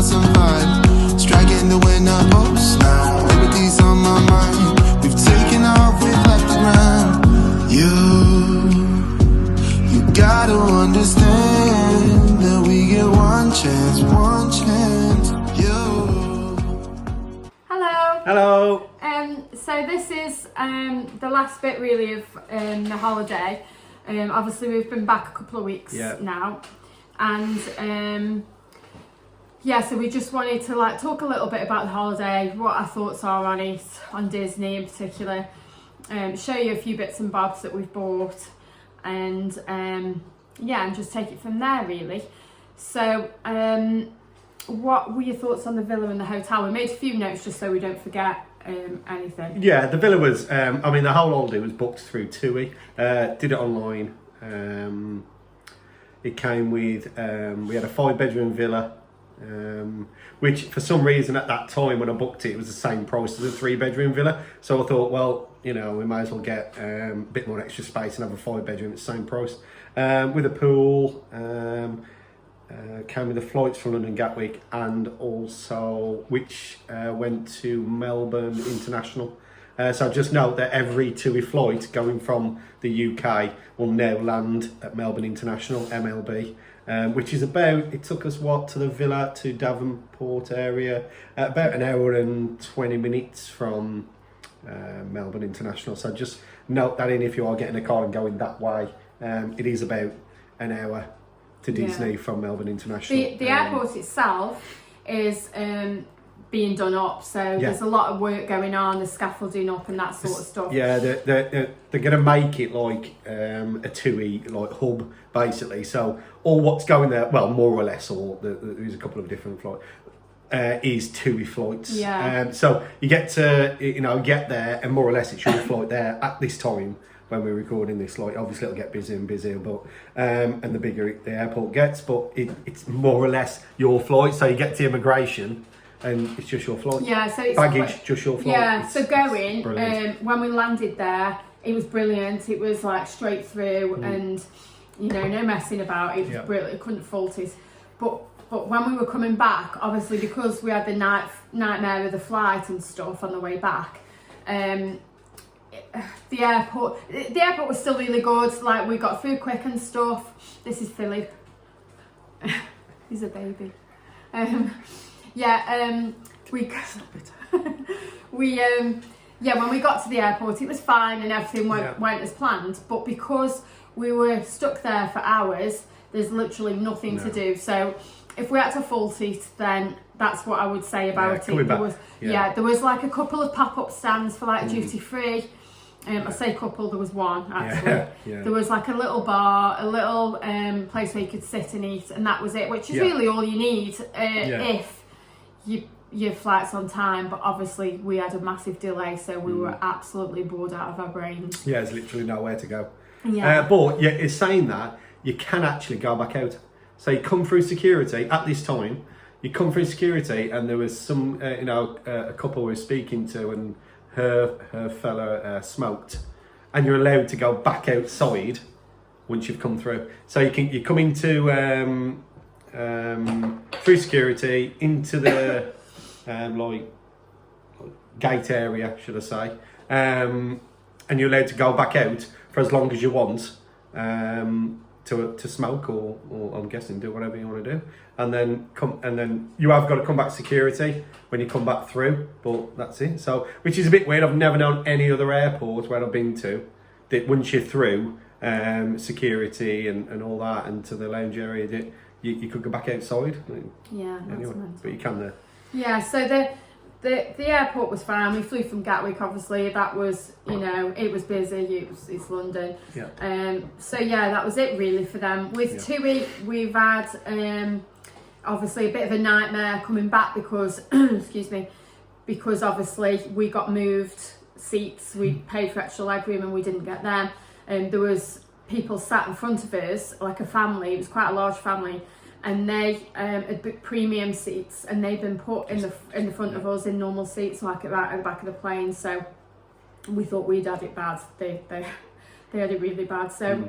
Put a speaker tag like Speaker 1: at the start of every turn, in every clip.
Speaker 1: awesome vibe. Striking the winner post now. Everything's on my mind. We've taken off, we've left the ground. You gotta understand that we get one chance, one chance.
Speaker 2: Hello.
Speaker 3: Hello.
Speaker 2: So this is the last bit really of the holiday. Obviously we've been back a couple of weeks now, and so we just wanted to talk a little bit about the holiday, what our thoughts are on it, on Disney in particular, show you a few bits and bobs that we've bought, and and just take it from there really. So what were your thoughts on the villa and the hotel? We made a few notes just so we don't forget anything.
Speaker 3: Yeah, the villa was, the whole holiday was booked through TUI. Did it online. It came with, we had a 5-bedroom villa, which for some reason at that time when I booked it, it was the same price as a 3-bedroom villa. So I thought, well, we may as well get a bit more extra space and have a 5-bedroom at the same price. With a pool, came with the flights from London Gatwick, and also which went to Melbourne International. So just note that every TUI flight going from the UK will now land at Melbourne International, MLB, which is it took us to the villa to Devonport area, about an hour and 20 minutes from Melbourne International. So just note that if you are getting a car and going that way, it is about an hour to Disney from Melbourne International.
Speaker 2: The airport itself is being done up, so there's a lot of work going on, the scaffolding up and that sort of stuff. Yeah,
Speaker 3: they're going to make it like a TUI hub basically. So all what's going there, well, more or less, or there's a couple of different flights. Is TUI flights.
Speaker 2: Yeah.
Speaker 3: So you get to get there, and more or less it's your flight there at this time. When we're recording this, obviously it'll get busier and busier, but and the bigger the airport gets, but it's more or less your flight. So you get to immigration, and it's just your flight.
Speaker 2: Yeah, so it's
Speaker 3: baggage, just your flight.
Speaker 2: Yeah, so going when we landed there, it was brilliant. It was straight through, and no messing about. It was brilliant. I couldn't fault it. But when we were coming back, obviously because we had the nightmare of the flight and stuff on the way back. The airport was still really good. We got through quick and stuff. This is Philip. He's a baby. When we got to the airport, it was fine and everything went as planned. But because we were stuck there for hours, there's literally nothing to do. So if we had to fault it, then that's what I would say about it. There was a couple of pop-up stands for duty free. I say couple, there was one actually. There was a little bar, a little place where you could sit and eat, and that was it, which is really all you need if your flight's on time. But obviously we had a massive delay, so we were absolutely bored out of our brains. Yeah,
Speaker 3: there's literally nowhere to go. But it's saying that you can actually go back out. So you come through security at this time. You come through security, and there was some, a couple we were speaking to, and her fella smoked, and you're allowed to go back outside once you've come through. So you come into through security into the gate area, should I say, and you're allowed to go back out for as long as you want. To smoke or I'm guessing do whatever you want to do, and then you have got to come back security when you come back through, but that's it. So which is a bit weird. I've never known any other airport where I've been to that once you're through security and all that and to the lounge area that you could go back outside. Anyway, but you can there.
Speaker 2: Yeah, so the airport was fine. We flew from Gatwick, obviously. That was, it was busy. It's London. Yeah. That was it really for them. With TUI, we've had obviously a bit of a nightmare coming back because, excuse me, because obviously we got moved seats. We paid for extra legroom and we didn't get them. There was people sat in front of us, like a family. It was quite a large family. And they had booked premium seats, and they've been put in the front of us in normal seats, at the back of the plane. So we thought we'd had it bad. They had it really bad. So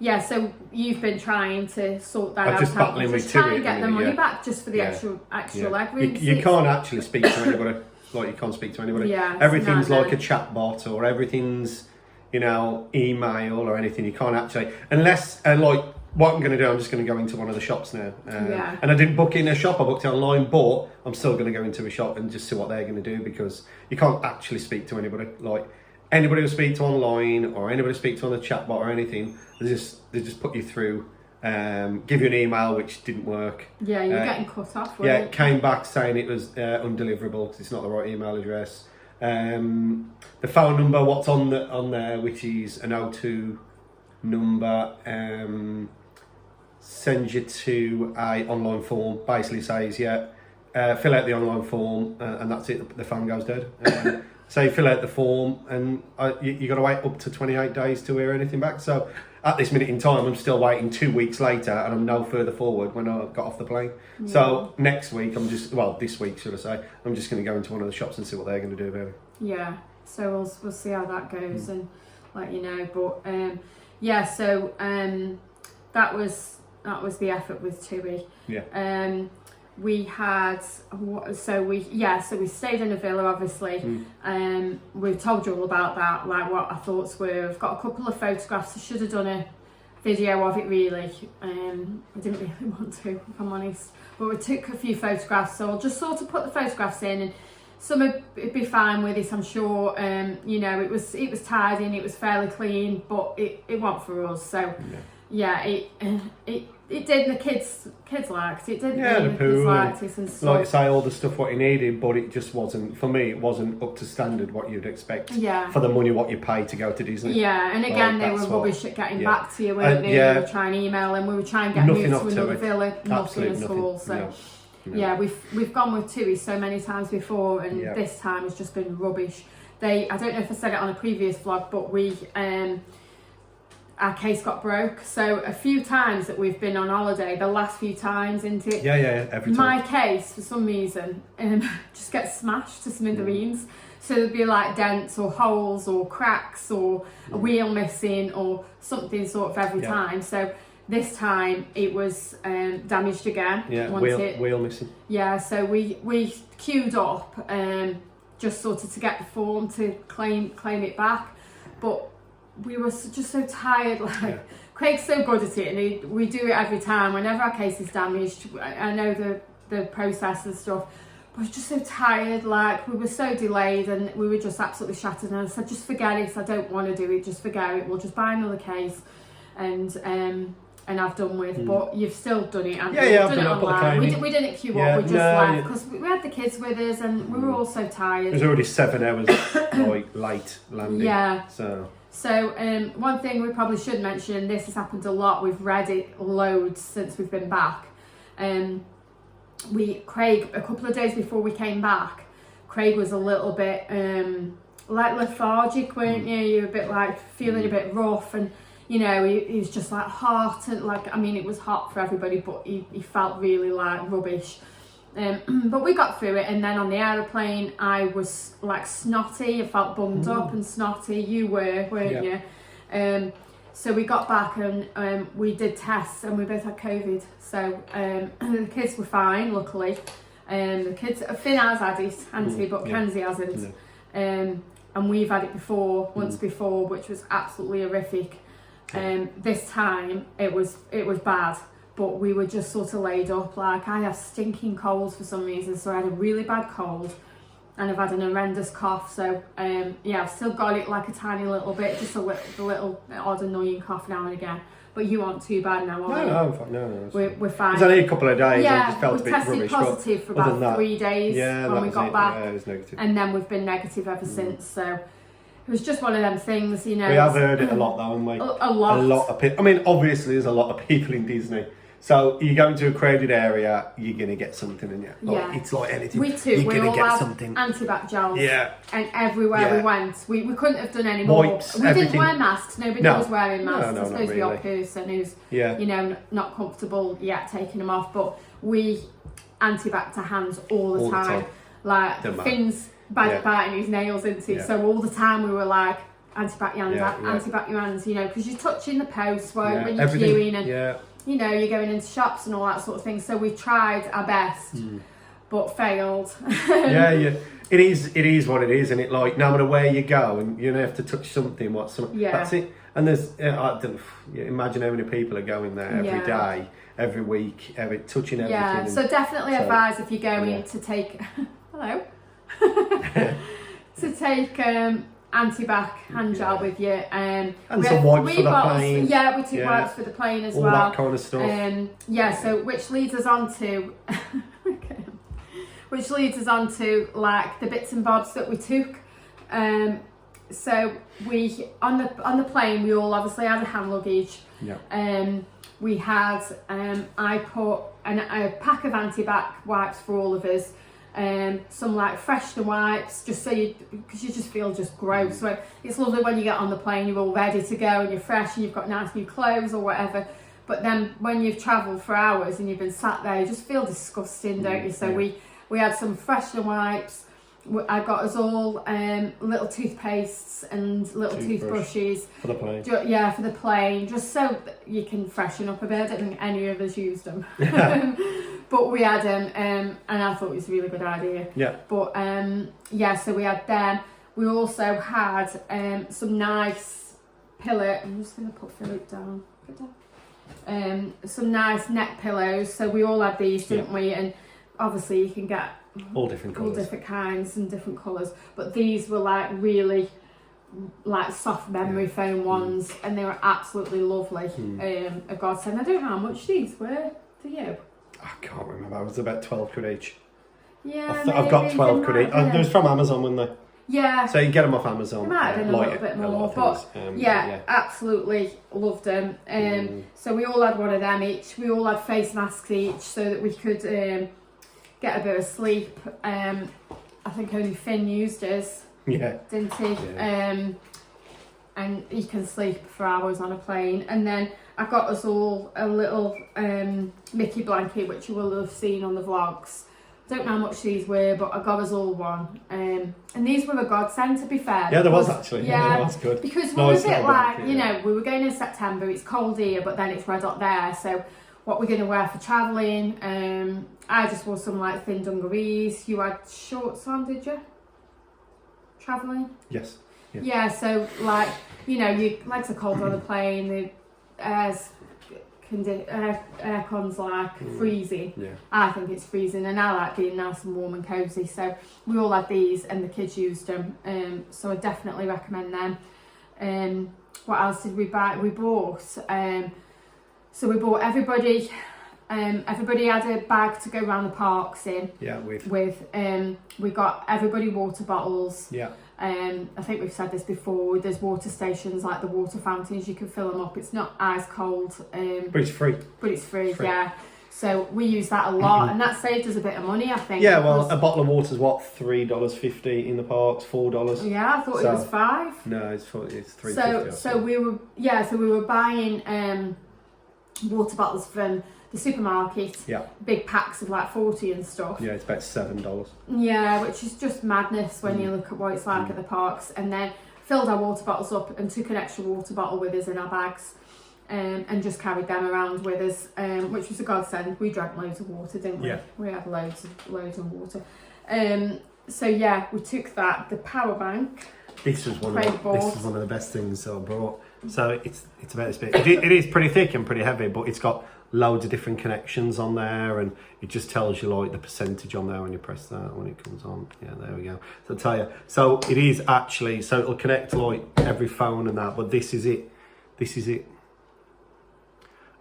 Speaker 2: yeah, so you've been trying to sort that
Speaker 3: I'm
Speaker 2: out.
Speaker 3: just battling with
Speaker 2: trying to
Speaker 3: TUI
Speaker 2: get the money
Speaker 3: yeah.
Speaker 2: back just for the extra leg room.
Speaker 3: You can't actually speak to anybody. Like you can't speak to anybody.
Speaker 2: Yeah,
Speaker 3: everything's like a chat bot, or everything's, you know, email or anything. You can't actually, unless, and like what I'm going to do, I'm just going to go into one of the shops now. And I didn't book in a shop, I booked it online, but I'm still going to go into a shop and just see what they're going to do, because you can't actually speak to anybody. Like anybody who speak to online or anybody who speak to on the chat bot or anything, they just put you through. Give you an email which didn't work.
Speaker 2: Yeah, you're getting cut off.
Speaker 3: Yeah, it came back saying it was undeliverable because it's not the right email address. The phone number, what's on there, which is an O2 number, sends you to a online form. Basically says, fill out the online form, and that's it. The phone goes dead. So you fill out the form, and you got to wait up to 28 days to hear anything back. So at this minute in time, I'm still waiting 2 weeks later, and I'm no further forward when I got off the plane. Yeah. So next week, this week, should I say, I'm just going to go into one of the shops and see what they're going to do about it.
Speaker 2: Yeah, so we'll see how that goes and let you know. But so that was the effort with TUI.
Speaker 3: Yeah.
Speaker 2: We had we stayed in a villa, obviously. We've told you all about that, like what our thoughts were. I've got a couple of photographs. I should have done a video of it, really. I didn't really want to, if I'm honest, but we took a few photographs, so I'll just sort of put the photographs in, and some would be fine with it, I'm sure. You know, it was tidy and it was fairly clean, but it wasn't for us. So it did. The kids liked it, didn't they?
Speaker 3: Yeah, the pool,
Speaker 2: liked it and stuff.
Speaker 3: Like you say, all the stuff what you needed, but it just wasn't, for me, it wasn't up to standard what you'd expect for the money what you pay to go to Disney.
Speaker 2: Yeah, and again, they were rubbish at getting back to you, weren't they? We were trying to email them, we were trying to get moved to another villa, nothing at all. So we've gone with TUI so many times before, and this time has just been rubbish. I don't know if I said it on a previous vlog, but our case got broke. So a few times that we've been on holiday, the last few times into it,
Speaker 3: every time.
Speaker 2: My case, for some reason, just gets smashed to smithereens. So there'd be like dents or holes or cracks or a wheel missing or something sort of every time. So this time it was damaged again.
Speaker 3: Yeah, wheel missing.
Speaker 2: Yeah, so we queued up just sort of to get the form to claim it back, but we were just so tired. Craig's so good at it, and we do it every time. Whenever our case is damaged, I know the process and stuff, but I was just so tired. Like, we were so delayed, and we were just absolutely shattered. And I said, just forget it. I don't want to do it. Just forget it. We'll just buy another case, and I've done with. But you've still done it. And
Speaker 3: I've
Speaker 2: done it online. We didn't queue up. We just left because we had the kids with us, and we were all so tired.
Speaker 3: It was already 7 hours late landing. Yeah.
Speaker 2: So one thing we probably should mention, this has happened a lot, we've read it loads since we've been back. Craig, a couple of days before we came back, Craig was a little bit like lethargic, weren't you? You were a bit like feeling a bit rough, and you know, he was just like hot, and like, I mean, it was hot for everybody, but he felt really like rubbish. But we got through it, and then on the aeroplane I was like snotty. I felt bummed up and snotty. You weren't you? So we got back, and we did tests, and we both had COVID. So the kids were fine, luckily. The kids, Finn has had it, hasn't but Kenzie hasn't. And we've had it once before, which was absolutely horrific. This time it was bad. But we were just sort of laid up. Like, I have stinking colds for some reason, so I had a really bad cold, and I've had an horrendous cough. So I've still got it like a tiny little bit, just a little odd annoying cough now and again. But you aren't too bad now, are you?
Speaker 3: No, I'm fine. No,
Speaker 2: we're fine.
Speaker 3: It was only a couple of days. I just felt a bit rubbish.
Speaker 2: We tested positive for about 3 days when we got back.
Speaker 3: Yeah, it was negative.
Speaker 2: And then we've been negative ever since. So it was just one of them things, you know.
Speaker 3: We have heard it a lot, though, haven't we?
Speaker 2: A lot
Speaker 3: of people. I mean, obviously, there's a lot of people in Disney. So you go into a crowded area, you're gonna get something, and it's like anything.
Speaker 2: We too.
Speaker 3: You're
Speaker 2: we
Speaker 3: gonna
Speaker 2: all
Speaker 3: get
Speaker 2: have
Speaker 3: something.
Speaker 2: Antibac gels.
Speaker 3: Yeah.
Speaker 2: And everywhere we went, we couldn't have done any more.
Speaker 3: Wipes,
Speaker 2: we
Speaker 3: everything.
Speaker 2: didn't wear masks. Nobody was wearing masks.
Speaker 3: No,
Speaker 2: I suppose
Speaker 3: not
Speaker 2: the odd
Speaker 3: really.
Speaker 2: person who's not comfortable yet taking them off. But we antibac to hands all the time. Like Finn's biting his nails into. So all the time we were like anti-bac your hands, anti-bac your hands, you know, because you're touching the post when you're
Speaker 3: everything.
Speaker 2: queuing and, you know, you're going into shops and all that sort of thing. So we tried our best, but failed.
Speaker 3: It is what it is, and it like no matter where you go, and you have to touch something. That's it. And there's imagine how many people are going there every day, every week, touching everything.
Speaker 2: Yeah, so definitely advise if you're going to take to take anti-bac hand gel with you. And
Speaker 3: some wipes for the plane.
Speaker 2: Yeah, we took wipes for the plane as
Speaker 3: all
Speaker 2: well.
Speaker 3: All that kind of stuff.
Speaker 2: So which leads us on to which leads us on to like the bits and bobs that we took. So we on the plane we all obviously had a hand luggage. We had I put a pack of anti-bac wipes for all of us. Some like freshener wipes, just so because you just feel just gross. So it's lovely when you get on the plane, you're all ready to go and you're fresh and you've got nice new clothes or whatever. But then when you've travelled for hours and you've been sat there, you just feel disgusting, don't you? So we had some freshener wipes. I got us all little toothpastes and little toothbrushes
Speaker 3: for the plane.
Speaker 2: For the plane, just so that you can freshen up a bit. I don't think any of us used them, but we had them, and I thought it was a really good idea. But so we had them. We also had some nice pillow. I'm just going to put Philip down. Some nice neck pillows. So we all had these, didn't we? And obviously you can get
Speaker 3: all different colours,
Speaker 2: all different kinds and different colours, but these were like really like soft memory foam ones, and they were absolutely lovely. A godsend. I don't know how much these were for you.
Speaker 3: I can't remember. It was about 12 quid each.
Speaker 2: Yeah,
Speaker 3: I've got 12 quid each. They was from Amazon, weren't they?
Speaker 2: Yeah.
Speaker 3: So you get them off Amazon.
Speaker 2: It might have been a little bit more, but absolutely loved them. So we all had one of them each. We all had face masks each, so that we could get a bit of sleep. I think only Finn used his, didn't he? And he can sleep for hours on a plane. And then I got us all a little Mickey blanket, which you will have seen on the vlogs. Don't know how much these were, but I got us all one. And these were a godsend, to be fair.
Speaker 3: Yeah, there was actually. Yeah, that was good.
Speaker 2: Because we were a bit like, you know, we were going in September, it's cold here, but then it's red hot there. So what we're going to wear for travelling. I just wore some like thin dungarees. You had shorts on, did you? Travelling?
Speaker 3: Yes.
Speaker 2: Yeah, so like, you know, your legs are cold on the plane, the aircon's like freezing. I think it's freezing, and I like being nice and warm and cosy. So we all had these, and the kids used them. So I definitely recommend them. What else did we buy? We bought. So we bought everybody. Everybody had a bag to go around the parks in. We got everybody water bottles. I think we've said this before. There's water stations like the water fountains. You can fill them up. It's not ice cold.
Speaker 3: But it's free.
Speaker 2: Yeah. So we use that a lot, and that saved us a bit of money, I think.
Speaker 3: Yeah, well, a bottle of water is what, $3.50 in the parks, $4.
Speaker 2: Yeah, I thought it was $5.
Speaker 3: No, it's $3.50.
Speaker 2: So we were buying water bottles from the supermarket. Big packs of like 40 and stuff.
Speaker 3: Yeah, it's about $7.
Speaker 2: Yeah, which is just madness when you look at what it's like at the parks. And then filled our water bottles up and took an extra water bottle with us in our bags. And just carried them around with us, which was a godsend. We drank loads of water, didn't we? We had loads of water. So yeah, we took that. The power bank.
Speaker 3: This was one of the best things I brought. So it's about this big. It is pretty thick and pretty heavy, but it's got loads of different connections on there, and it just tells you like the percentage on there when you press that when it comes on. Yeah, there we go. So I'll tell you. So it is actually, so it'll connect like every phone and that, but this is it.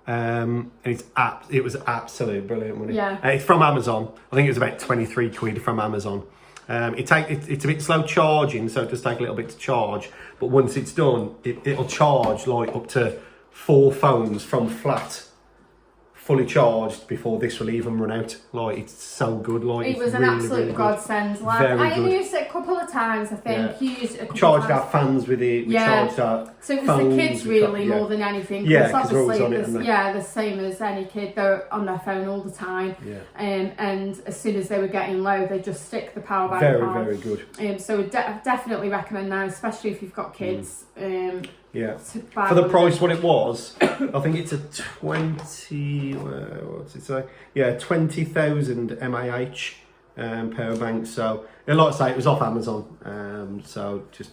Speaker 3: And it was absolutely brilliant, wasn't it? It's from Amazon. I think it was about 23 quid from Amazon. It's a bit slow charging, so it does take a little bit to charge, but once it's done, it'll charge like up to 4 phones from flat fully charged before this will even run out. Like, it's so good. Like,
Speaker 2: it was an
Speaker 3: really,
Speaker 2: absolute
Speaker 3: really
Speaker 2: godsend. Like,
Speaker 3: Very
Speaker 2: I
Speaker 3: good.
Speaker 2: used it a couple of times, I think. You used it a couple
Speaker 3: Charged
Speaker 2: of
Speaker 3: our
Speaker 2: times.
Speaker 3: fans with it. We charged our
Speaker 2: So it was
Speaker 3: phones,
Speaker 2: the kids really more than anything.
Speaker 3: Yeah,
Speaker 2: because
Speaker 3: because we're always on it,
Speaker 2: obviously,
Speaker 3: aren't they?
Speaker 2: the same as any kid. They're on their phone all the time.
Speaker 3: Yeah.
Speaker 2: And as soon as they were getting low, they just stick the power bank
Speaker 3: Very,
Speaker 2: on.
Speaker 3: very good.
Speaker 2: So we definitely recommend that, especially if you've got kids.
Speaker 3: Yeah.
Speaker 2: To buy
Speaker 3: For the
Speaker 2: one.
Speaker 3: price what it was, I think it's a 20, what's it say? Yeah, 20,000 mAh power bank. So, and like I say, it was off Amazon. So just,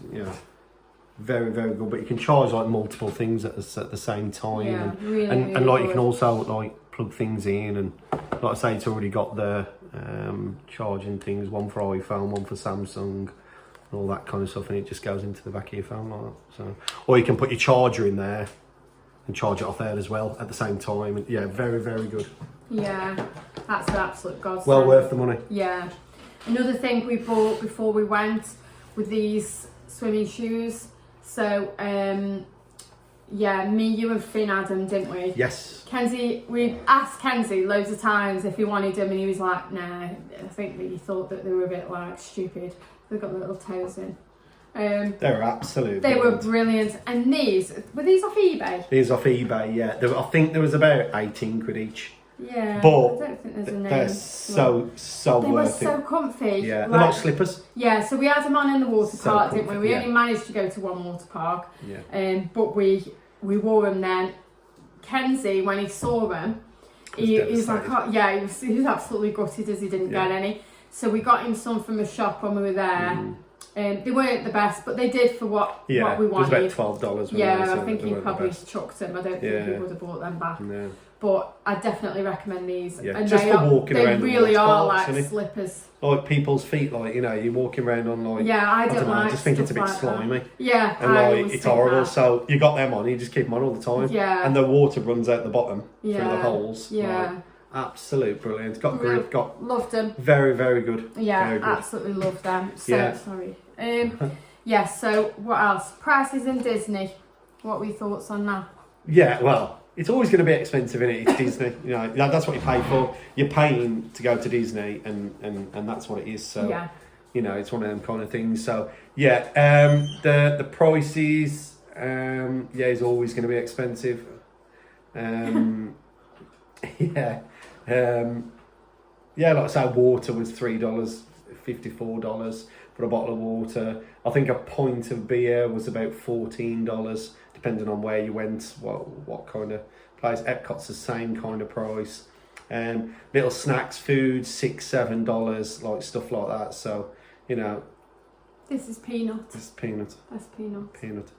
Speaker 3: very, very good. But you can charge like multiple things at the same time.
Speaker 2: Yeah,
Speaker 3: and,
Speaker 2: really,
Speaker 3: and,
Speaker 2: really
Speaker 3: and like
Speaker 2: good.
Speaker 3: you can also like plug things in, and like I say, it's already got the charging things, one for iPhone, one for Samsung, and all that kind of stuff, and it just goes into the back of your phone like that. So, or you can put your charger in there and charge it off there as well at the same time. And yeah, very, very good.
Speaker 2: Yeah, that's an absolute godsend.
Speaker 3: Well worth the money.
Speaker 2: Yeah. Another thing we bought before we went with these swimming shoes. So, me, you and Finn had them, didn't we?
Speaker 3: Yes.
Speaker 2: Kenzie, we asked Kenzie loads of times if he wanted them, and he was like, nah. I think that he thought that they were a bit like stupid. They've got little toes in.
Speaker 3: They were absolutely
Speaker 2: They were brilliant. And were these off eBay?
Speaker 3: These off eBay, yeah. I think there was about 18 quid each.
Speaker 2: Yeah,
Speaker 3: But
Speaker 2: I don't think there's a name.
Speaker 3: they're so
Speaker 2: They were
Speaker 3: worth
Speaker 2: so
Speaker 3: it.
Speaker 2: comfy.
Speaker 3: Yeah, they're like slippers.
Speaker 2: Yeah, so we had them on in the water
Speaker 3: So
Speaker 2: park, didn't we?
Speaker 3: comfy,
Speaker 2: We
Speaker 3: yeah.
Speaker 2: only managed to go to one water park.
Speaker 3: Yeah.
Speaker 2: But we wore them then. Kenzie, when he saw them, he was like, oh, yeah, he was absolutely gutted as he didn't get any. So we got him some from a shop when we were there. They weren't the best, but they did for what we wanted.
Speaker 3: It was about $12.
Speaker 2: Yeah, I think he probably chucked them. I don't think he would have bought them back.
Speaker 3: No.
Speaker 2: But I definitely recommend these.
Speaker 3: Yeah,
Speaker 2: And
Speaker 3: just for walking around.
Speaker 2: They really
Speaker 3: the
Speaker 2: are
Speaker 3: parks,
Speaker 2: like slippers.
Speaker 3: Like people's feet, like, you're walking around on like.
Speaker 2: Yeah, I don't
Speaker 3: know,
Speaker 2: like
Speaker 3: I just think it's a bit
Speaker 2: stuff like that.
Speaker 3: slimy.
Speaker 2: Yeah,
Speaker 3: And
Speaker 2: I
Speaker 3: like
Speaker 2: always
Speaker 3: it's
Speaker 2: think
Speaker 3: horrible.
Speaker 2: that.
Speaker 3: So you got them on, you just keep them on all the time.
Speaker 2: Yeah.
Speaker 3: And the water runs out the bottom through
Speaker 2: Yeah.
Speaker 3: the holes.
Speaker 2: Yeah.
Speaker 3: Like, absolute brilliant. Got grip, got
Speaker 2: Loved them.
Speaker 3: very, very good.
Speaker 2: Yeah,
Speaker 3: very good.
Speaker 2: absolutely loved them. So
Speaker 3: Yeah.
Speaker 2: sorry. Yeah. So what else? Prices in Disney. What were your thoughts on that?
Speaker 3: Yeah, well, it's always going to be expensive, innit? It's Disney. That's what you pay for. You're paying to go to Disney, and that's what it is. So,
Speaker 2: Yeah.
Speaker 3: it's one of them kind of things. So, yeah, the prices, is always going to be expensive. Like I say, water was $3, $54 for a bottle of water. I think a pint of beer was about $14, depending on where you went, what kind of place. Epcot's the same kind of price. Little snacks, food, $6, $7, like stuff like that. So,
Speaker 2: This is peanut.
Speaker 3: This is peanut.
Speaker 2: That's peanut.
Speaker 3: Peanut.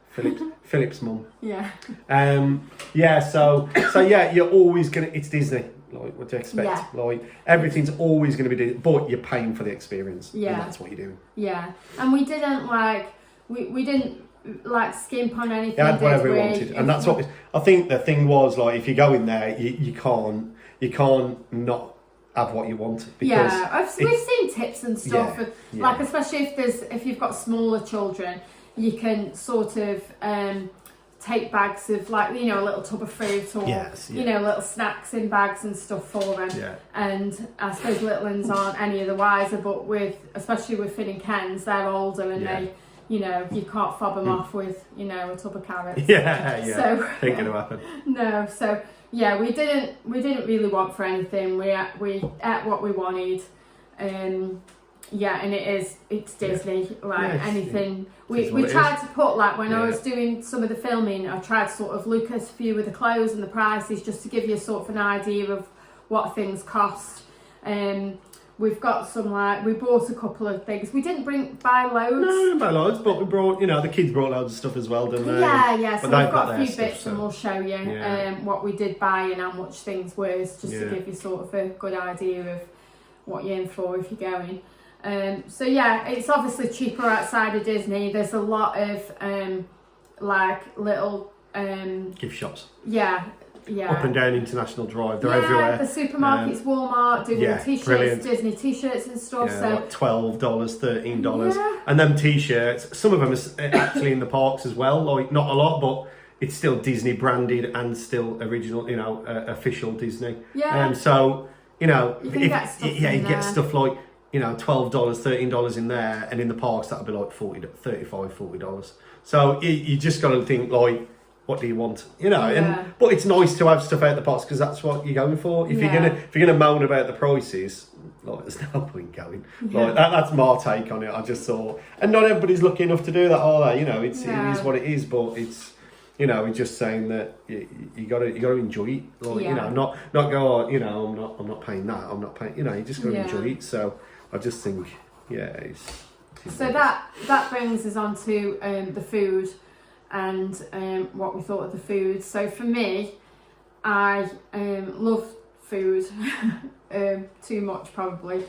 Speaker 3: Philip's mum.
Speaker 2: Yeah.
Speaker 3: So you're always it's Disney. Like, what do you expect?
Speaker 2: Yeah.
Speaker 3: Like, everything's always going to be Disney, but you're paying for the experience.
Speaker 2: Yeah.
Speaker 3: And that's what you're doing.
Speaker 2: Yeah. And we didn't we didn't skimp on anything.
Speaker 3: You had whatever
Speaker 2: did
Speaker 3: you
Speaker 2: we?
Speaker 3: wanted, and that's what I think. The thing was, like, if you go in there, you can't not have what you want, because
Speaker 2: we've seen tips and stuff.
Speaker 3: Yeah.
Speaker 2: Like, especially if you've got smaller children, you can sort of take bags of, like, a little tub of fruit, or little snacks in bags and stuff for them.
Speaker 3: Yeah.
Speaker 2: And I suppose little ones aren't any of the wiser, but especially with Finn and Ken's, they're older, and they, you can't fob them off with, a tub of carrots.
Speaker 3: Yeah.
Speaker 2: So
Speaker 3: Ain't gonna happen.
Speaker 2: No, so yeah, we didn't really want for anything. We ate what we wanted. And it's Disney, anything. We tried to put, like, when I was doing some of the filming, I tried to sort of look at a few of the clothes and the prices, just to give you sort of an idea of what things cost. We've got some, we bought a couple of things. We didn't buy loads.
Speaker 3: No, we didn't buy loads, but we brought, the kids brought loads of stuff as well, didn't they?
Speaker 2: Yeah. So
Speaker 3: But
Speaker 2: we've got a
Speaker 3: their
Speaker 2: few
Speaker 3: stuff,
Speaker 2: bits, and we'll show you what we did buy and how much things were, just to give you sort of a good idea of what you're in for if you're going. It's obviously cheaper outside of Disney. There's a lot of little
Speaker 3: gift shops.
Speaker 2: Yeah.
Speaker 3: Up and down International Drive, they're everywhere.
Speaker 2: The supermarkets, Walmart, doing t-shirts,
Speaker 3: brilliant.
Speaker 2: Disney t-shirts and stuff.
Speaker 3: Yeah,
Speaker 2: so
Speaker 3: like $12, $13,
Speaker 2: Yeah.
Speaker 3: and them t-shirts. Some of them are actually in the parks as well. Like, not a lot, but it's still Disney branded and still original, you know, official Disney.
Speaker 2: Yeah.
Speaker 3: So, you know,
Speaker 2: you can get stuff
Speaker 3: you
Speaker 2: in
Speaker 3: get
Speaker 2: there.
Speaker 3: stuff like, you know, $12, $13 in there, and in the parks that'll be like $40. So you just got to think like, what do you want? You know, and but it's nice to have stuff out the parks because that's what you're going for. If you're gonna moan about the prices, like there's no point going. Like that's my take on it. I just thought, and not everybody's lucky enough to do that, are they? You know, it is what it is, but it's. You know, we're just saying that you gotta enjoy it. Like, you know, not go. You know, I'm not paying that. I'm not paying. You know, you just gotta enjoy it. So I just think, it's
Speaker 2: so that brings us on to the food and what we thought of the food. So for me, I love food too much probably.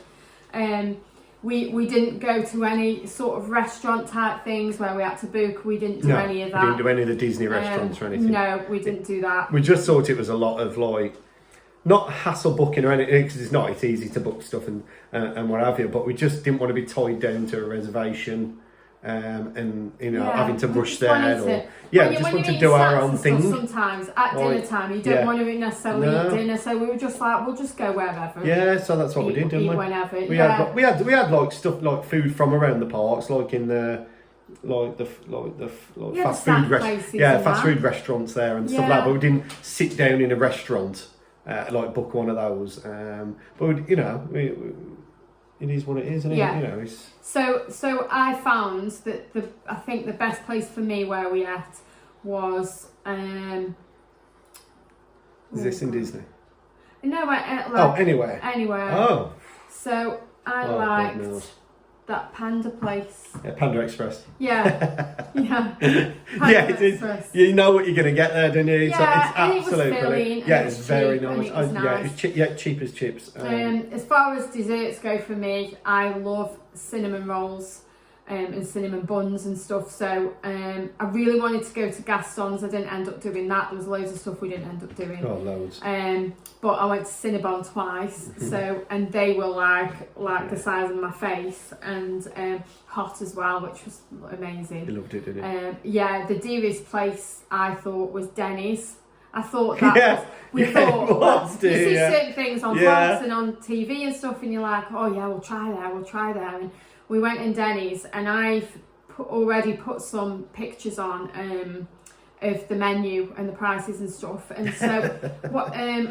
Speaker 2: We didn't go to any sort of restaurant type things where we had to book. We didn't do any of that.
Speaker 3: We didn't do any of the Disney restaurants or anything.
Speaker 2: No, we didn't do that.
Speaker 3: We just thought it was a lot of like, not hassle booking or anything, because it's not. It's easy to book stuff and what have you. But we just didn't want to be tied down to a reservation. And you know, having to rush there, we just want to do our own thing.
Speaker 2: Sometimes at dinner time, you don't want to necessarily eat dinner, so we were just like, we'll just go wherever.
Speaker 3: Yeah, so that's what we did, didn't we?
Speaker 2: Whenever.
Speaker 3: We had like stuff like food from around the parks, like in the fast food fast food restaurants there and stuff like that. But we didn't sit down in a restaurant like book one of those. But it is what it is, isn't it? You know, it's...
Speaker 2: So I found that I think the best place for me where we ate was
Speaker 3: Is this in Disney?
Speaker 2: No,
Speaker 3: anywhere. Oh.
Speaker 2: So I liked that Panda place.
Speaker 3: Yeah, Panda Express.
Speaker 2: Yeah.
Speaker 3: Express. You know what you're going to get there, don't you?
Speaker 2: Yeah,
Speaker 3: it's
Speaker 2: and
Speaker 3: absolutely
Speaker 2: it was filling,
Speaker 3: it's very nice.
Speaker 2: It was nice.
Speaker 3: It's cheap as chips.
Speaker 2: As far as desserts go for me, I love cinnamon rolls and cinnamon buns and stuff. So I really wanted to go to Gaston's. I didn't end up doing that. There was loads of stuff we didn't end up doing.
Speaker 3: Oh, loads.
Speaker 2: But I went to Cinnabon twice. So and they were like the size of my face and hot as well, which was amazing.
Speaker 3: You loved it, didn't you?
Speaker 2: The dearest place I thought was Denny's. I thought that you see certain things on Fox and on TV and stuff, and you're like, oh yeah, we'll try there. And we went in Denny's, and I've already put some pictures on of the menu and the prices and stuff. And so,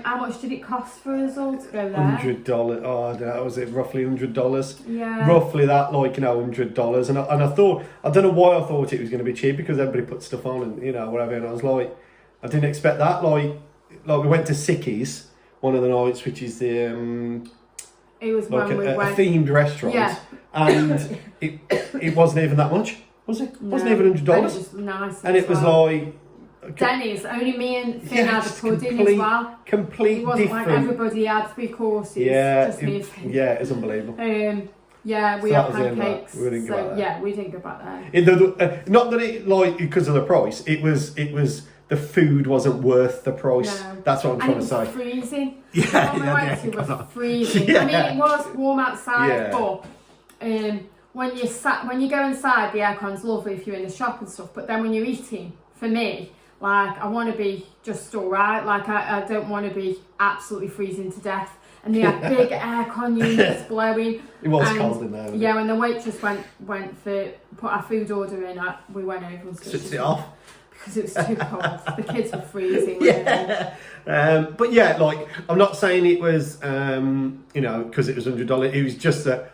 Speaker 2: how much did it cost for us all to go there?
Speaker 3: $100. Oh, that was it. Roughly $100.
Speaker 2: Yeah.
Speaker 3: Roughly that, like, you know, $100. And I thought, I don't know why I thought it was going to be cheap, because everybody put stuff on and, you know, whatever. And I was like, I didn't expect that. Like we went to Sicky's one of the nights, which is the
Speaker 2: it was
Speaker 3: like
Speaker 2: when we
Speaker 3: a
Speaker 2: went.
Speaker 3: themed restaurant, and it wasn't even that much, was it? It wasn't even $100.
Speaker 2: And it was nice.
Speaker 3: And it was like
Speaker 2: Denny's. Only me and Finn had the pudding as well.
Speaker 3: Complete
Speaker 2: it wasn't
Speaker 3: different.
Speaker 2: like everybody had 3 courses.
Speaker 3: Yeah,
Speaker 2: just me and Finn.
Speaker 3: Yeah, it's unbelievable.
Speaker 2: We had pancakes.
Speaker 3: We didn't go back there.
Speaker 2: We didn't go back there.
Speaker 3: Not that it like because of the price. It was the food wasn't worth the price. No. That's what I'm trying to say.
Speaker 2: It was freezing.
Speaker 3: Yeah,
Speaker 2: we went to was freezing. Yeah. I mean, it was warm outside, but when you go inside, the aircon's lovely if you're in the shop and stuff. But then when you're eating, for me, like I want to be just all right. Like I don't want to be absolutely freezing to death. And they had big aircon units blowing.
Speaker 3: It was cold in there.
Speaker 2: Yeah, when the waitress went for put our food order in, we went over and
Speaker 3: switched it off.
Speaker 2: Because it was too cold. The kids were freezing.
Speaker 3: But yeah, like I'm not saying it was, because it was $100. It was just that